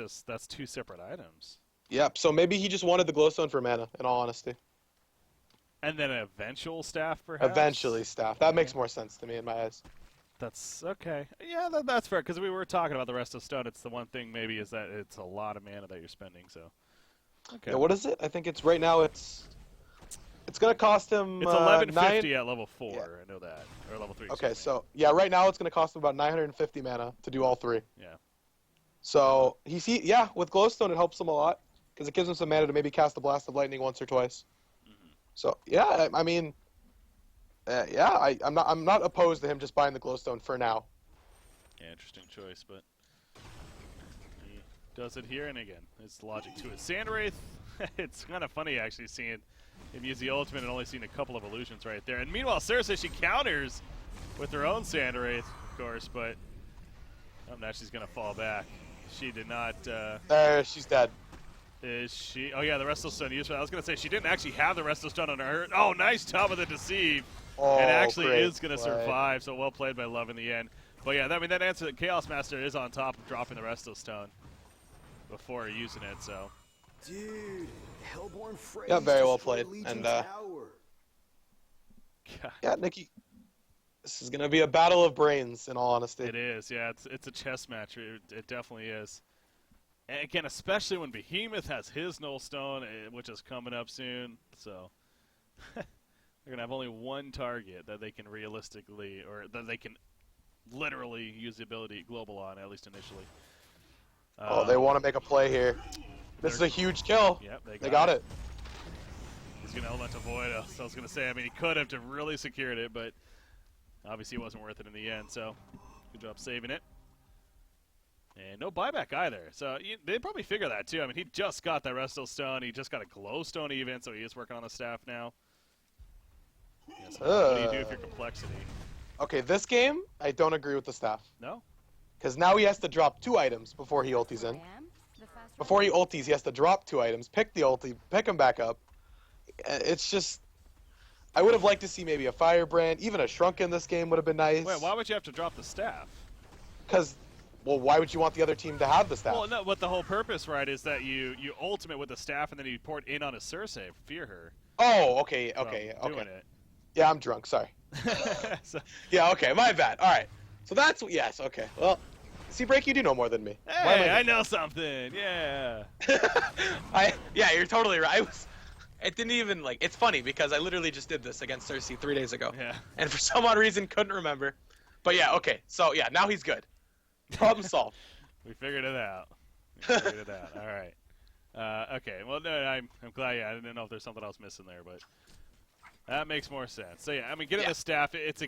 two separate items. Yep, so maybe he just wanted the glowstone for mana, in all honesty. And then an eventual staff, perhaps? Eventually, staff. That makes more sense to me in my eyes. That's okay. Yeah, that's fair, because we were talking about the rest of stone. It's the one thing maybe is that it's a lot of mana that you're spending, so. Okay. Yeah, what is it? I think it's right now it's going to cost him It's 1150 9. at level 4, Yeah. I know that. Or level 3, Okay, excuse me. so yeah, right now it's going to cost him about 950 mana to do all three. Yeah. So with glowstone it helps him a lot because it gives him some mana to maybe cast a blast of lightning once or twice. So yeah, I mean, I'm not opposed to him just buying the glowstone for now. Yeah, interesting choice, but he does it here, and again, it's logic to it. Sandwraith, it's kind of funny actually seeing him use the ultimate and only seeing a couple of illusions right there. And meanwhile, Cersei, she counters with her own Sandwraith, of course, but now she's going to fall back. She did not... She's dead. Is she? Oh, yeah, the Resto Stone useful. I was going to say, she didn't actually have the Resto Stone on her. Oh, nice job of the Deceive. Oh, and actually great is going to play. survive, so well played by Love in the end. But yeah, that answer, Chaos Master is on top of dropping the Resto Stone before using it, so. Dude, Hellborn Phrase Yeah, very well destroyed played. Legion's And tower. God, Yeah, Nikki, this is going to be a battle of brains in all honesty. it is, yeah, it's a chess match. It definitely is. And again, especially when Behemoth has his Null Stone, which is coming up soon, so. They're going to have only one target that they can realistically, or that they can literally use the ability global on, at least initially. They want to make a play here. This is a huge kill. Yep, They got it. He's going to Elemental Void. So I was going to say, I mean, he could have to really secured it, but obviously it wasn't worth it in the end. So good job saving it. And no buyback either. So they probably figure that too. I mean, he just got that Resto Stone. He just got a Glowstone even, so he is working on the staff now. Yeah, so what do you do if you're Complexity? Okay, this game, I don't agree with the staff. No? Because now he has to drop 2 items before he ultis in. Before he ultis, he has to drop 2 items, pick the ulti, pick him back up. It's just... I would have liked to see maybe a Firebrand, even a Shrunk in this game would have been nice. Wait, why would you have to drop the staff? Because, well, why would you want the other team to have the staff? Well, no, but the whole purpose, right, is that you ultimate with the staff and then you port in on a Cersei, fear her. Oh, okay. Doing it. Yeah, I'm drunk, sorry. So, Yeah, okay, my bad. All right. So that's, yes, okay. Well, see, Break, you do know more than me. Why am hey, I know something. Yeah. Yeah, you're totally right. It didn't even, it's funny because I literally just did this against Cersei 3 days ago. Yeah. And for some odd reason, couldn't remember. But yeah, okay. So yeah, now he's good. Problem solved. We figured it out. All right. Okay. Well, no, I'm glad. Yeah, I didn't know if there's something else missing there, but that makes more sense. So yeah, I mean, getting the staff. It's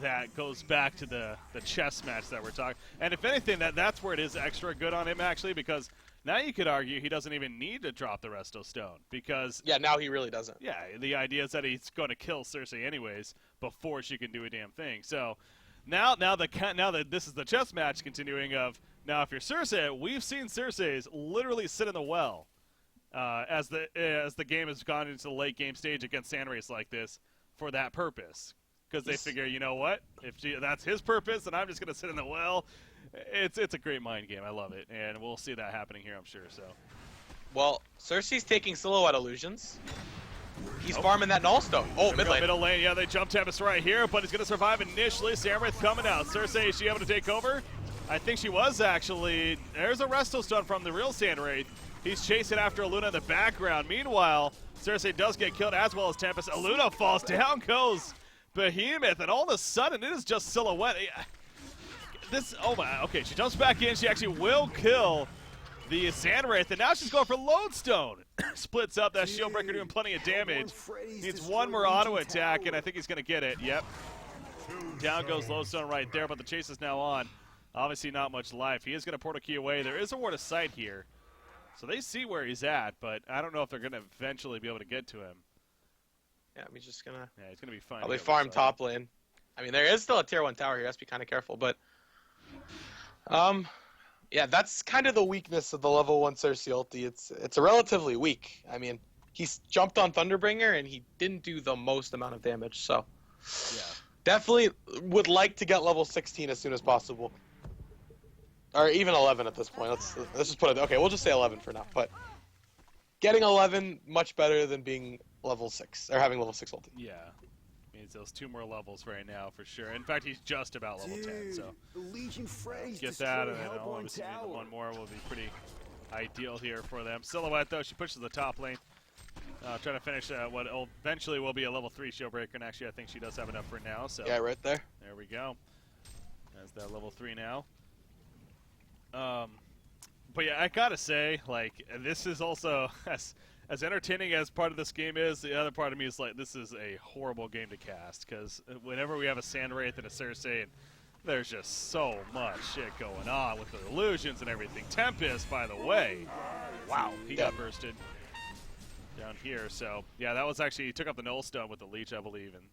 that goes back to the chess match that we're talking. And if anything, that's where it is extra good on him actually, because now you could argue he doesn't even need to drop the Resto Stone because Yeah, now he really doesn't. yeah, the idea is that he's going to kill Cersei anyways before she can do a damn thing. So now that this is the chess match continuing of now if you're Cersei, we've seen Cersei's literally sit in the well as the game has gone into the late game stage against Sandwraith like this for that purpose. Because they figure, you know what? If that's his purpose, then I'm just going to sit in the well it's a great mind game. I love it, and we'll see that happening here, I'm sure. So. Well, Cersei's taking silhouette illusions. He's farming that nullstone. Oh, mid lane. Middle lane, yeah, they jump Tempest right here, but he's going to survive initially. Samrith coming out. Cersei, is she able to take over? I think she was, actually. There's a resto stun from the real Sandwraith. He's chasing after Aluna in the background. Meanwhile, Cersei does get killed as well as Tempest. Aluna falls down, goes Behemoth, and all of a sudden it is just silhouette. This, oh my, okay, she jumps back in. She actually will kill the Sandwraith, and now she's going for Lodestone. Splits up that shield breaker, doing plenty of damage. Needs one more auto attack, and I think he's going to get it. Yep. Down goes Lodestone right there, but the chase is now on. Obviously not much life. He is going to portal key away. There is a ward of sight here. So they see where he's at, but I don't know if they're going to eventually be able to get to him. Yeah, he's just going to... Yeah, he's going to be fine. Probably farm top lane. I mean, there is still a tier 1 tower here. You have to be kind of careful, but... Yeah, that's kind of the weakness of the level 1 Cersei ulti. It's relatively weak. I mean, he's jumped on Thunderbringer, and he didn't do the most amount of damage, so... Yeah. Definitely would like to get level 16 as soon as possible. Or even 11 at this point. Let's just put it... Okay, we'll just say 11 for now, but... Getting 11, much better than being level 6, or having level 6 ulti. Yeah. Means those 2 more levels right now for sure. In fact, he's just about level 10, so get that, and then obviously one more will be pretty ideal here for them. Silhouette, though, she pushes the top lane, trying to finish what eventually will be a level 3 shield breaker, and actually I think she does have enough for now. So yeah, right there. There we go. That's that level 3 now. But yeah, I gotta say, like, this is also as entertaining as part of this game is, the other part of me is like, this is a horrible game to cast, because whenever we have a Sandwraith and a Cersei, and there's just so much shit going on with the illusions and everything. Tempest, by the way, wow, he got bursted down here. So yeah, that was actually, he took up the null stone with the leech, I believe, and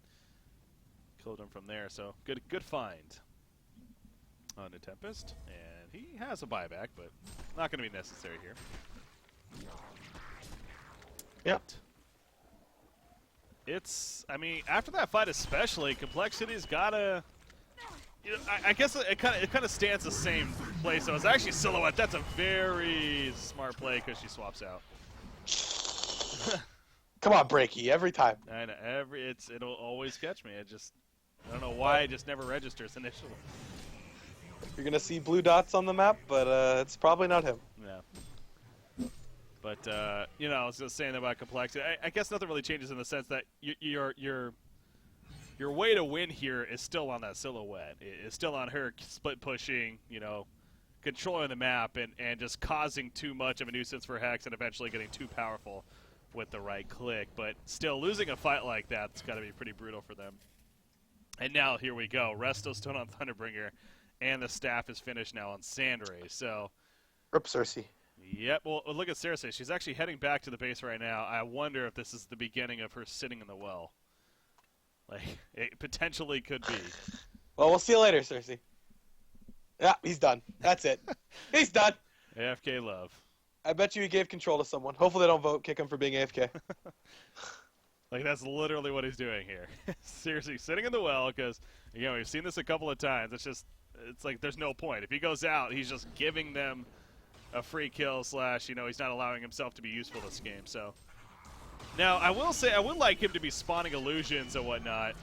killed him from there. So good find on the Tempest, and he has a buyback, but not going to be necessary here. Yep. It's, I mean, after that fight especially, Complexity's gotta, you know, I guess it kind of stands the same place. So it's actually Silhouette. That's a very smart play because she swaps out. Come on, Breaky, every time. I know, it'll always catch me. I don't know why it just never registers initially. You're gonna see blue dots on the map, but it's probably not him. Yeah. But you know, I was just saying about Complexity. I guess nothing really changes in the sense that your way to win here is still on that Silhouette. It's still on her split pushing, you know, controlling the map and just causing too much of a nuisance for Hex and eventually getting too powerful with the right click. But still, losing a fight like that's got to be pretty brutal for them. And now here we go. Resto Stone on Thunderbringer, and the staff is finished now on Sandray. So, rip Cersei. Yep. Well, look at Cersei. She's actually heading back to the base right now. I wonder if this is the beginning of her sitting in the well. Like, it potentially could be. Well, we'll see you later, Cersei. Yeah, he's done. That's it. He's done. AFK love. I bet you he gave control to someone. Hopefully they don't vote kick him for being AFK. Like, that's literally what he's doing here. Seriously, sitting in the well, because, you know, we've seen this a couple of times. It's like there's no point. If he goes out, he's just giving them a free kill / you know, he's not allowing himself to be useful this game. So now I will say I would like him to be spawning illusions and whatnot,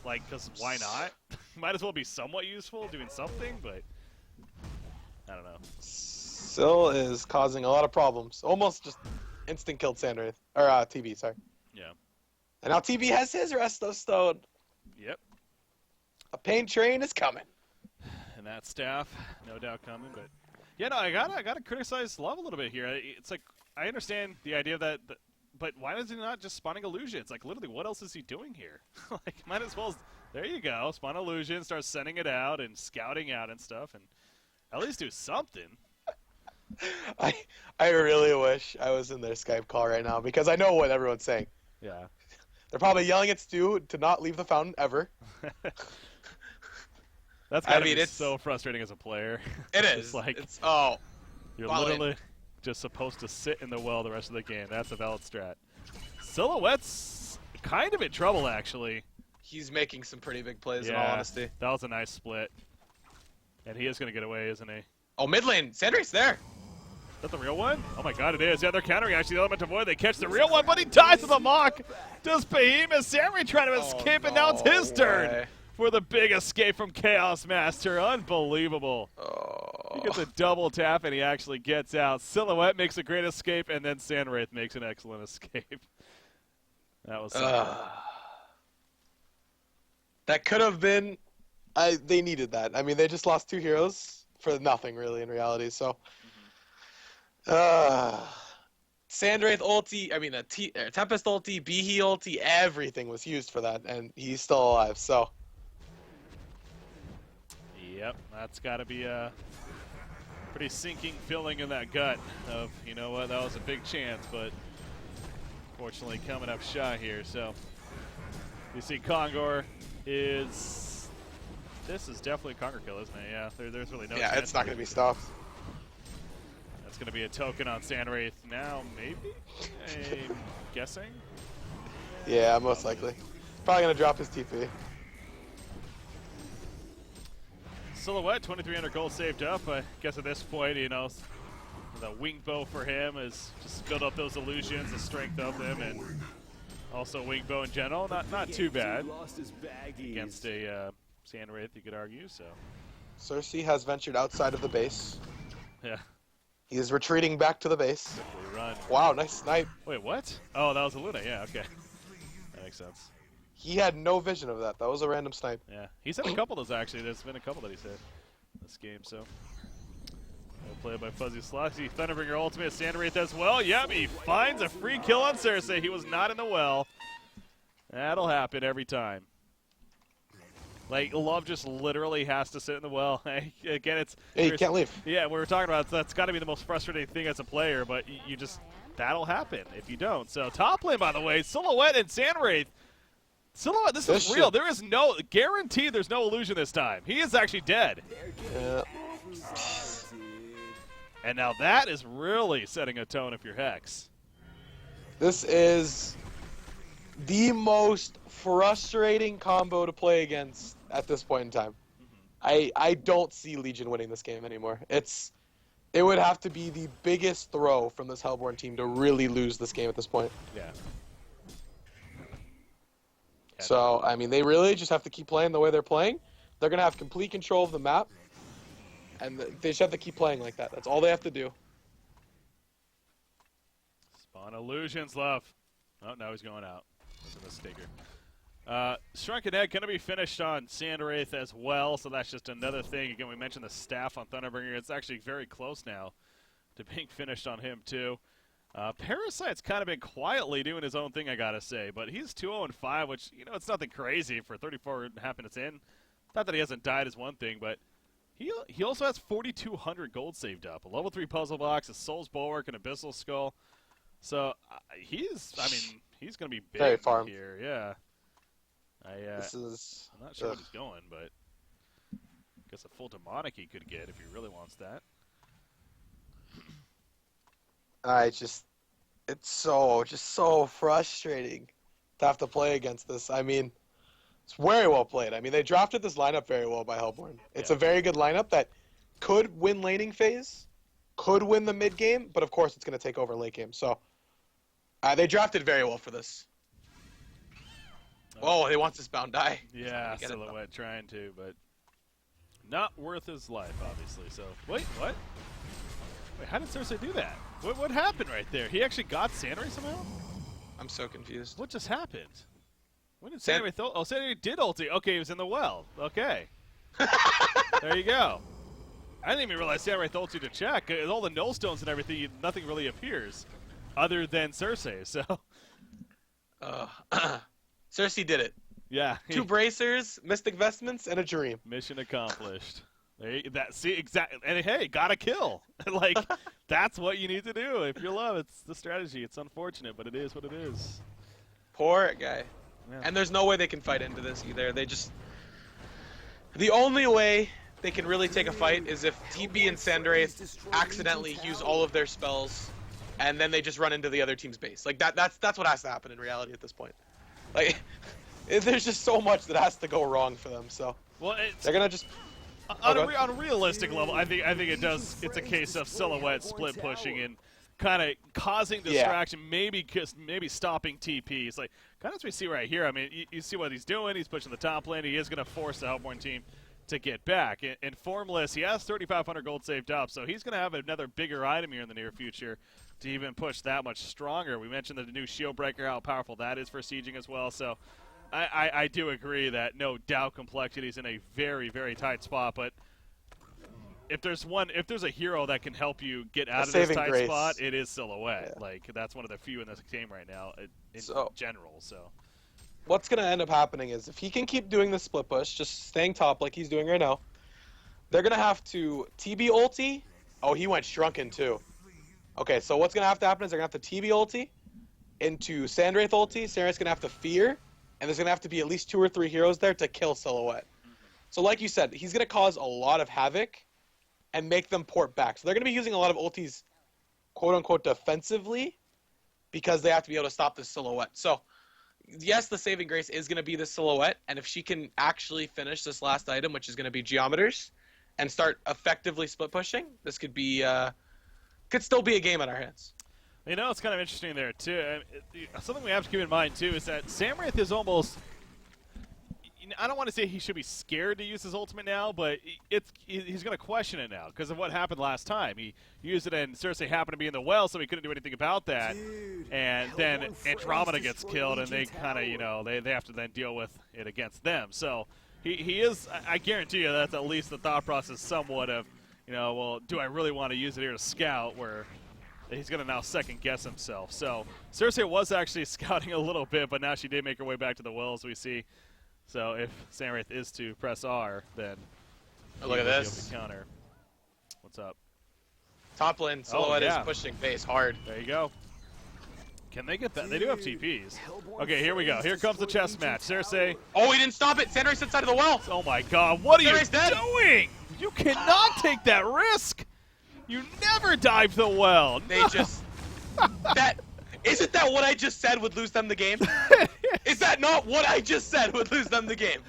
like, because why not? Might as well be somewhat useful doing something, but I don't know. Syl is causing a lot of problems. Almost just instant killed Sandwraith or TB, sorry. Yeah. And now TB has his Resto Stone. Yep. A pain train is coming. And that staff, no doubt coming, but yeah, no, I gotta criticize Love a little bit here. It's like, I understand the idea that, but why is he not just spawning illusions? Like, literally, what else is he doing here? Like, might as well. There you go, spawn illusion, start sending it out and scouting out and stuff, and at least do something. I really wish I was in their Skype call right now because I know what everyone's saying. Yeah. They're probably yelling at Stu to not leave the fountain ever. That's gotta be so frustrating as a player. It is. It's like, you're Violent. literally just supposed to sit in the well the rest of the game. That's a valid strat. Silhouette's kind of in trouble, actually. He's making some pretty big plays, in all honesty. That was a nice split. And he is going to get away, isn't he? Oh, mid lane. Sandra's there. Is that the real one? Oh my god, it is. Yeah, they're countering actually the element of void. They catch the real one, but he dies to the mock. Does Behemoth? Samurai trying to escape, and now it's his turn for the big escape from Chaos Master. Unbelievable. He gets a double tap, and he actually gets out. Silhouette makes a great escape, and then Sandwraith makes an excellent escape. That was that could have been. They needed that. I mean, they just lost 2 heroes for nothing, really, in reality. So. Sandwraith ulti, I mean, Tempest ulti, Behe ulti, everything was used for that, and he's still alive, so. Yep, that's got to be a pretty sinking feeling in that gut of, you know what, that was a big chance, but fortunately coming up shy here, so. You see Kongor is, this is definitely a Kongor kill, isn't it? Yeah, there's really no chance. Yeah, it's not going to be stopped. That's going to be a token on Sandwraith now, maybe? I'm guessing? Yeah, most likely. Probably going to drop his TP. Silhouette, 2,300 gold saved up. I guess at this point, you know, the wing bow for him is just build up those illusions, the strength of them, and also wing bow in general. Not too bad against a Sandwraith, you could argue. So Cersei has ventured outside of the base. Yeah. He is retreating back to the base. Run. Wow, nice snipe. Wait, what? Oh, that was a Luna. Yeah, okay. That makes sense. He had no vision of that. That was a random snipe. Yeah, he's had a couple of those actually. There's been a couple that he's hit this game, so. Well played by Fuzzy Sloxy. Thunderbringer ultimate, Sandwraith as well. Yep, he finds a free kill on Cersei. He was not in the well. That'll happen every time. Like, Love just literally has to sit in the well. Again, it's... Yeah, you can't leave. Yeah, we were talking about that's got to be the most frustrating thing as a player, but you just... That'll happen if you don't. So, top lane, by the way, Silhouette and Sandwraith. Silhouette, this is real. There is no... Guaranteed there's no illusion this time. He is actually dead. Yeah. And now that is really setting a tone if you're Hex. This is the most frustrating combo to play against at this point in time. I don't see Legion winning this game anymore. It would have to be the biggest throw from this Hellborn team to really lose this game at this point. Yeah. So, I mean, they really just have to keep playing the way they're playing. They're going to have complete control of the map. And they just have to keep playing like that. That's all they have to do. Spawn illusions, Love. Oh, now he's going out. That's a mistaker. Shrunken Egg going to be finished on Sandwraith as well, so that's just another thing. Again, we mentioned the staff on Thunderbringer. It's actually very close now to being finished on him, too. Parasite's kind of been quietly doing his own thing, I got to say, but he's 2-0-5, which, you know, it's nothing crazy for 34.5 minutes in. Not that he hasn't died is one thing, but he also has 4,200 gold saved up. A level 3 puzzle box, a Soul's Bulwark, an Abyssal Skull. So, he's going to be big Very farmed here, yeah. I'm not sure what he's going, but I guess a full demonic he could get if he really wants that. It's so frustrating to have to play against this. I mean, it's very well played. I mean, they drafted this lineup very well by Hellborn. It's a very good lineup that could win laning phase, could win the mid game, but of course it's going to take over late game. So they drafted very well for this. Oh, he wants this bound die. Yeah, Silhouette trying to, but not worth his life, obviously. So, wait, what? Wait, how did Cersei do that? What happened right there? He actually got Sandwraith somehow? I'm so confused. What just happened? When did Sandwraith ult? Oh, Sandwraith did ulti. Okay, he was in the well. Okay. There you go. I didn't even realize Sandwraith ulti to check. All the null stones and everything, nothing really appears other than Cersei, so. Cersei did it. Yeah. 2 bracers, mystic vestments, and a dream. Mission accomplished. See, exactly. And hey, got a kill. Like, that's what you need to do if you love. It's the strategy. It's unfortunate, but it is what it is. Poor guy. Yeah. And there's no way they can fight into this either. The only way they can really take a fight is if TB and Sandwraith accidentally use all of their spells, and then they just run into the other team's base. Like that's what has to happen in reality at this point. Like, there's just so much that has to go wrong for them. So they're gonna just. On a realistic level, I think it does. It's a case of Silhouette split pushing and kind of causing distraction, maybe stopping TP. It's like kind of as we see right here. I mean, you see what he's doing. He's pushing the top lane. He is going to force the Hellborn team to get back. And Formless, he has 3,500 gold saved up, so he's going to have another bigger item here in the near future to even push that much stronger. We mentioned the new shield breaker, how powerful that is for sieging as well. So I do agree that no doubt Complexity's in a very, very tight spot, but if there's a hero that can help you get out of this tight spot, it is Silhouette. Yeah. Like, that's one of the few in this game right now in general. So what's going to end up happening is if he can keep doing the split push, just staying top like he's doing right now, they're going to have to TB ulti. Oh, he went shrunken too. Okay, so what's going to have to happen is they're going to have to TB ulti into Sandwraith ulti. Sandwraith's going to have to fear, and there's going to have to be at least 2 or 3 heroes there to kill Silhouette. So like you said, he's going to cause a lot of havoc and make them port back. So they're going to be using a lot of ultis, quote-unquote, defensively because they have to be able to stop the Silhouette. So, yes, the saving grace is going to be the Silhouette, and if she can actually finish this last item, which is going to be Geometers, and start effectively split pushing, this could be could still be a game on our hands. You know, it's kind of interesting there, too. Something we have to keep in mind, too, is that Samwraith is almost... I don't want to say he should be scared to use his ultimate now, but he's going to question it now because of what happened last time. He used it and Cersei happened to be in the well, so he couldn't do anything about that. And then Andromeda gets killed, and they kind of, you know, they have to then deal with it against them. So he is, I guarantee you that's at least the thought process somewhat of, you know, well, do I really want to use it here to scout, where he's going to now second-guess himself. So Cersei was actually scouting a little bit, but now she did make her way back to the well, as we see. So if Samwraith is to press R, then look at this counter. What's up? Top lane, Silhouette is pushing base hard. There you go. Can they get that? They do have TPs. Okay, here we go. Here comes the chess match. Cersei. Oh, he didn't stop it. Sandwraith's inside of the well. Oh my God! What are you doing? You cannot take that risk. You never dive the well. They just Isn't that what I just said would lose them the game? Is that not what I just said would lose them the game?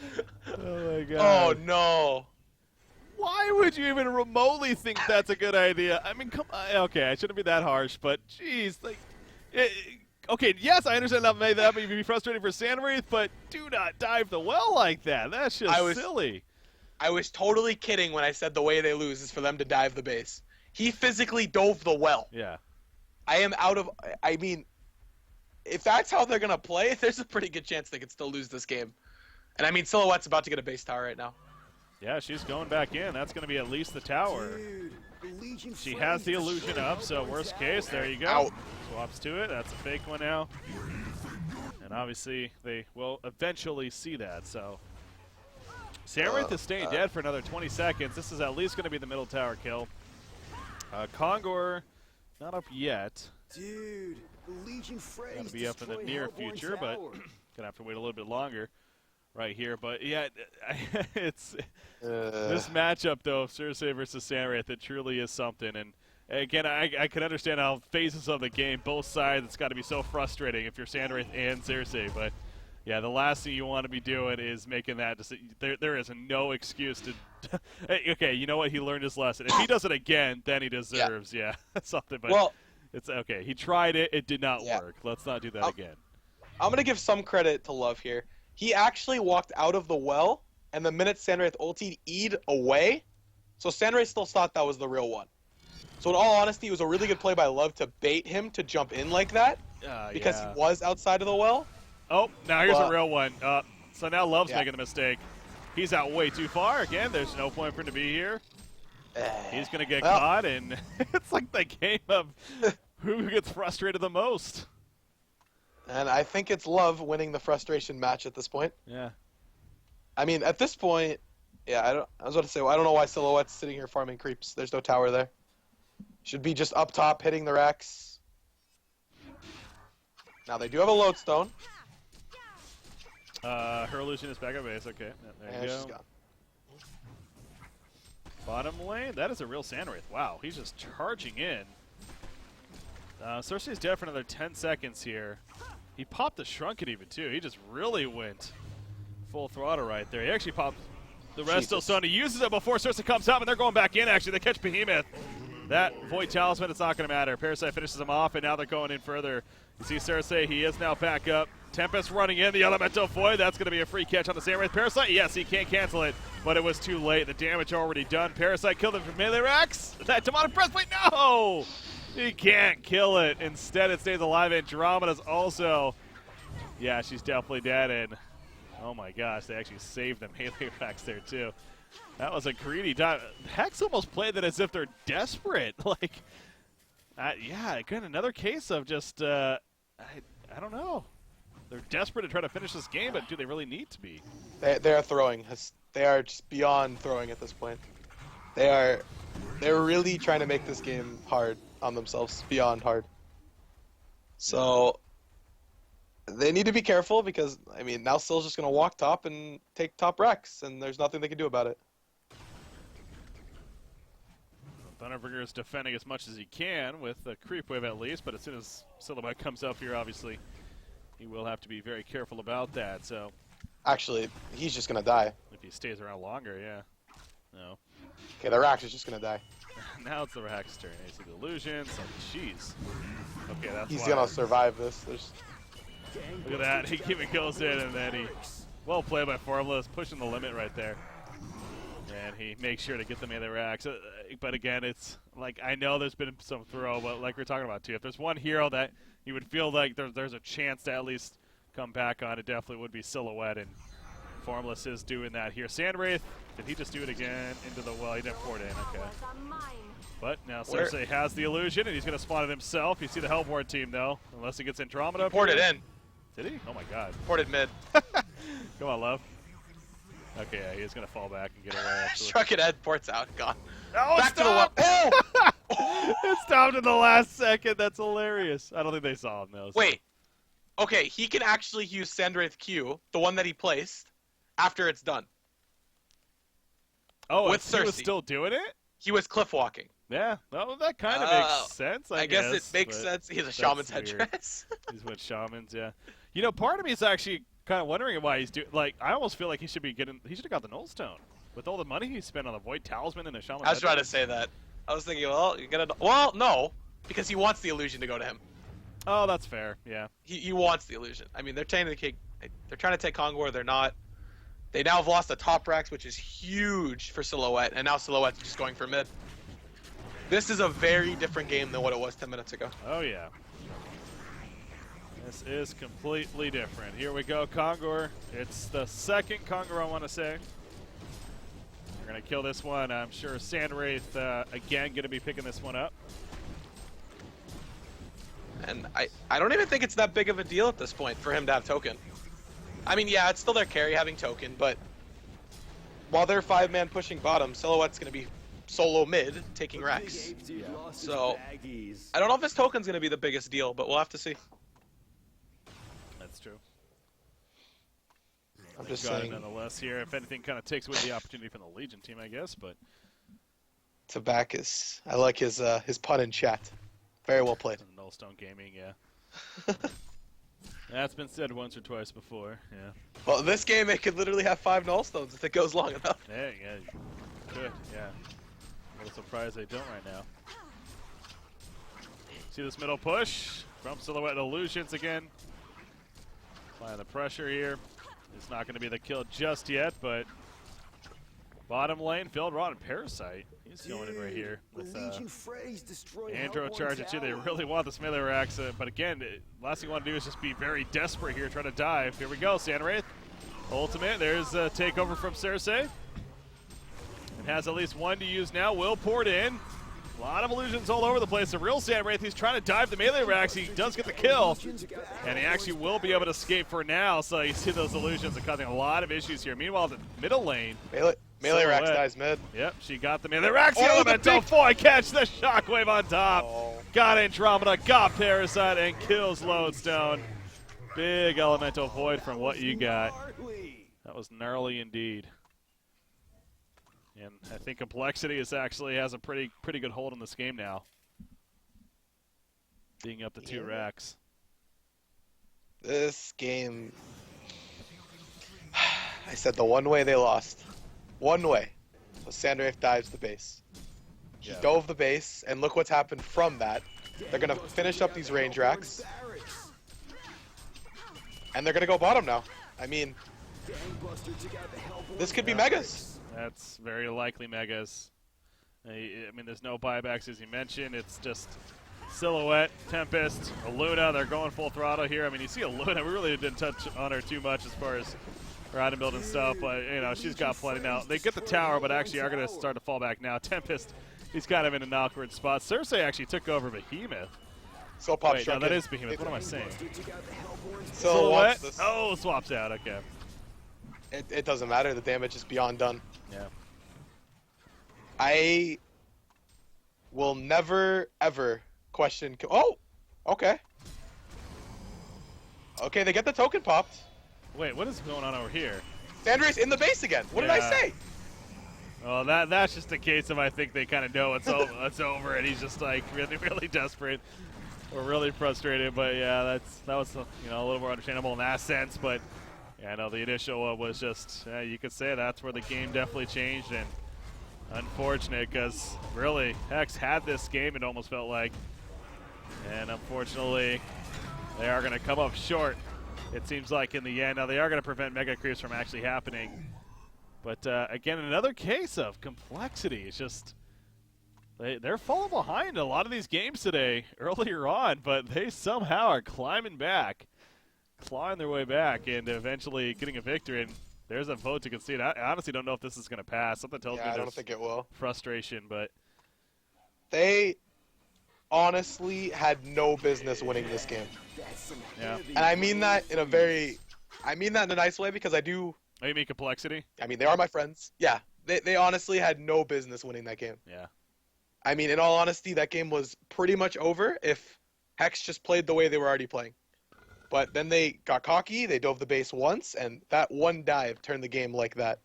Oh my God. Oh no. Why would you even remotely think that's a good idea? I mean, come on. Okay, I shouldn't be that harsh, but jeez, like, okay, yes, I understand that may be frustrating for Sandwraith, but do not dive the well like that. That's just silly. I was totally kidding when I said the way they lose is for them to dive the base. He physically dove the well. Yeah. I mean, if that's how they're going to play, there's a pretty good chance they could still lose this game. And I mean, Silhouette's about to get a base tower right now. Yeah, she's going back in. That's going to be at least the tower. She has the illusion up, so worst case, there you go. Out. Swaps to it. That's a fake one now. And obviously, they will eventually see that, so. Sandwraith is staying dead for another 20 seconds. This is at least going to be the middle tower kill. Kongor, not up yet. Dude, the Legion Frey Got to be up in the near future, but gonna have to wait a little bit longer right here. But yeah, it's this matchup though, Cersei versus Sandwraith, it truly is something. And again, I can understand how phases of the game, both sides, it's got to be so frustrating if you're Sandwraith and Cersei. But yeah, the last thing you want to be doing is making that decision. There is no excuse to. Okay, you know what? He learned his lesson. If he does it again, then he deserves, something. But well, it's okay. He tried it. It did not work. Let's not do that again. I'm going to give some credit to Love here. He actually walked out of the well, and the minute Sandwraith ultied, E'd away. So Sandwraith still thought that was the real one. So in all honesty, it was a really good play by Love to bait him to jump in like that because he was outside of the well. Oh, now here's a real one. So now Love's making the mistake. He's out way too far. Again, there's no point for him to be here. He's going to get caught, and it's like the game of who gets frustrated the most. And I think it's Love winning the frustration match at this point. Yeah. I mean, at this point, I was about to say, I don't know why Silhouette's sitting here farming creeps. There's no tower there. Should be just up top hitting the Rex. Now they do have a lodestone. Her illusion is back at base. Okay, there you go. She's gone. Bottom lane. That is a real Sandwraith. Wow, he's just charging in. Cersei's dead for another 10 seconds here. He popped the Shrunken even too. He just really went full throttle right there. He actually popped The rest still Sony uses it before Cersei comes up, and they're going back in, actually. They catch Behemoth. That Void Talisman, it's not going to matter. Parasite finishes him off, and now they're going in further. You see Cersei, he is now back up. Tempest running in, the Elemental Void. That's going to be a free catch on the Samurai. Parasite, yes, he can't cancel it, but it was too late. The damage already done. Parasite killed him from melee racks. That demonic breastplate, no! He can't kill it. Instead, it stays alive. Andromeda's also, yeah, she's definitely dead, and oh my gosh, they actually saved the melee racks there too. That was a greedy dive. Hex almost played that as if they're desperate. Like, yeah, again, another case of just, I don't know. They're desperate to try to finish this game, but do they really need to be? They are throwing. They are just beyond throwing at this point. They're really trying to make this game hard on themselves, beyond hard. So they need to be careful because, I mean, now Sill's just going to walk top and take top Rex, and there's nothing they can do about it. Thunderbringer is defending as much as he can with the creep wave at least, but as soon as Silhouette comes up here, obviously, he will have to be very careful about that. So, actually, he's just going to die. If he stays around longer, yeah. No. Okay, the Rax is just going to die. Now it's the Rax's turn. You see the illusions. Oh, jeez. Okay, that's He's going to survive this. Look at that. He even goes in, and then he... Well played by Formless, pushing the limit right there. And he makes sure to get the melee racks. But again, it's like, I know there's been some throw, but like we're talking about too, if there's one hero that you would feel like there's a chance to at least come back on, it definitely would be Silhouette, and Formless is doing that here. Sandwraith, did he just do it again into the well? He didn't pour it in, okay. But now Cersei has the illusion, and he's going to spawn it himself. You see the Hellborn team, though, unless he gets Andromeda. Poured it in. Did he? Oh my god. Poured it mid. Come on, love. Okay, yeah, he's going to fall back and get away, actually. Struck it head, ports out, gone. Oh, back to the wall. Oh! It stopped in the last second. That's hilarious. I don't think they saw him, though. So. Wait. Okay, he can actually use Sandwraith Q, the one that he placed, after it's done. Oh, with he Cersei. was still doing it? He was cliff walking. Yeah, well, that kind of makes sense, I guess. It makes sense. He's a shaman's headdress. He's with shamans, yeah. You know, part of me is actually kind of wondering why he's doing. Like, I almost feel like he should be getting. He should have got the Null Stone with all the money he spent on the Void Talisman and the shaman. I was trying to say that. I was thinking, well, you're gonna. Well, no, because he wants the illusion to go to him. Oh, that's fair. Yeah. He wants the illusion. I mean, they're trying to take Kongor. They're not. They now have lost the top racks, which is huge for Silhouette, and now Silhouette's just going for mid. This is a very different game than what it was 10 minutes ago. Oh, yeah. This is completely different. Here we go, Kongor. It's the second Kongor, I want to say. We're going to kill this one. I'm sure Sandwraith, again, going to be picking this one up. And I don't even think it's that big of a deal at this point for him to have token. I mean, yeah, it's still their carry having token, but while they're 5-man pushing bottom, Silhouette's going to be solo mid taking Rex. Yeah. So I don't know if his token's going to be the biggest deal, but we'll have to see. That's true. I'm just Got it saying. nonetheless here. If anything, kind of takes away the opportunity from the Legion team, I guess. But Tabakis. I like his pun in chat. Very well played. Nullstone Gaming, yeah. That's been said once or twice before, yeah. Well, this game, it could literally have 5 Nullstones if it goes long enough. Yeah, good, yeah. A little surprised they don't right now. See this middle push from Silhouette Illusions again. Applying the pressure here. It's not going to be the kill just yet, but bottom lane, Filled Rod and Parasite. He's going in right here with Andro charging too. They really want this melee racks, but again, last thing you want to do is just be very desperate here, trying to dive. Here we go, Sandwraith. Ultimate, there's a takeover from Cersei. And has at least one to use now. Will poured in. A lot of illusions all over the place. The real Sandwraith, he's trying to dive the melee racks. He does get the kill. And he actually will be able to escape for now. So you see those illusions are causing a lot of issues here. Meanwhile, the middle lane. Melee Rax dies mid. Yep, she got the melee racks. The Elemental Void catch the shockwave on top. Got Andromeda, got Parasite, and kills Lodestone. Big Elemental Void from what you got. That was gnarly indeed. And I think Complexity actually has a pretty good hold on this game now. Being up the 2 racks. This game, I said the one way they lost. one way. So Sandrafe dives the base. He Yeah. dove the base, and look what's happened from that. They're going to finish up these range racks, and they're going to go bottom now. I mean, this could be Megas. That's very likely Megas. I mean, there's no buybacks, as you mentioned. It's just Silhouette, Tempest, Luna. They're going full throttle here. I mean, you see Luna. We really didn't touch on her too much as far as her item build and stuff, but, you know, she's got plenty now. They get the tower, but actually are going to start to fall back now. Tempest, he's kind of in an awkward spot. Cersei actually took over Behemoth. So pop Wait, no, that is Behemoth. What am I saying? Silhouette. Oh, swaps out. Okay. It doesn't matter. The damage is beyond done. Yeah. I will never, ever question... Oh! Okay. Okay, they get the token popped. Wait, what is going on over here? Sandra's in the base again. What did I say? Well, that's just a case of I think they kind of know it's over, over, and he's just like really, really desperate or really frustrated. But yeah, that was you know, a little more understandable in that sense. But yeah, no, the initial one was just you could say that's where the game definitely changed, and unfortunate because really Hex had this game. It almost felt like, and unfortunately they are going to come up short. It seems like in the end. Now they are going to prevent mega creeps from actually happening. But again, another case of complexity. It's just they're falling behind a lot of these games today earlier on, but they somehow are climbing back, clawing their way back, and eventually getting a victory. And there's a vote to concede. I honestly don't know if this is going to pass. Something tells me I don't think it will. Frustration, but they honestly had no business winning this game. Yeah. And I mean that in a nice way because I do. Oh, you mean complexity? I mean, they are my friends. Yeah, they honestly had no business winning that game. Yeah. I mean, in all honesty, that game was pretty much over if Hex just played the way they were already playing. But then they got cocky, they dove the base once, and that one dive turned the game like that.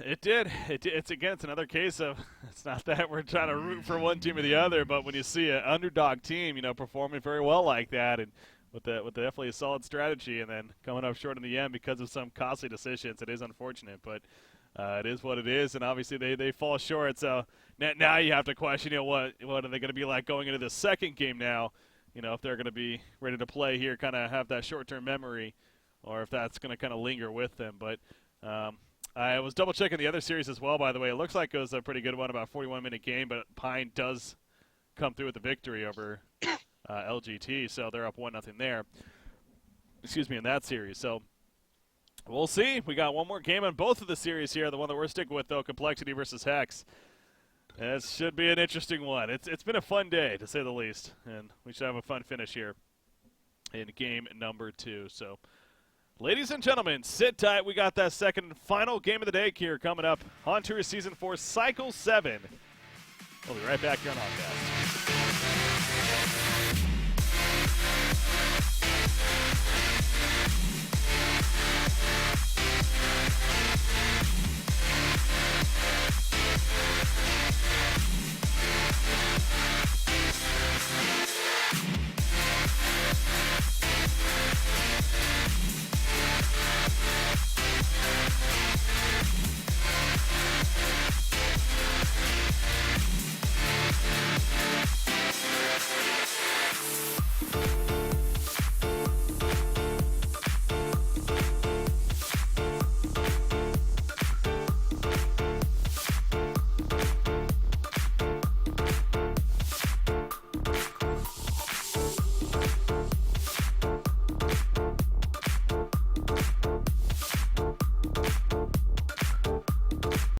It did. It's another case of, it's not that we're trying to root for one team or the other, but when you see an underdog team, you know, performing very well like that, and with definitely a solid strategy, and then coming up short in the end because of some costly decisions, it is unfortunate, but it is what it is, and obviously they fall short. So now you have to question, you know, what are they going to be like going into the second game now? You know, if they're going to be ready to play here, kind of have that short-term memory, or if that's going to kind of linger with them. But I was double-checking the other series as well, by the way. It looks like it was a pretty good one, about a 41-minute game, but Pine does come through with the victory over LGT, so they're up 1-0 there. Excuse me, in that series. So we'll see. We got one more game on both of the series here. The one that we're sticking with, though, Complexity versus Hex. It should be an interesting one. It's been a fun day, to say the least, and we should have a fun finish here in game number 2. So, ladies and gentlemen, sit tight. We got that second and final game of the day here coming up on Tour Season 4 Cycle 7. We'll be right back here on Offcast.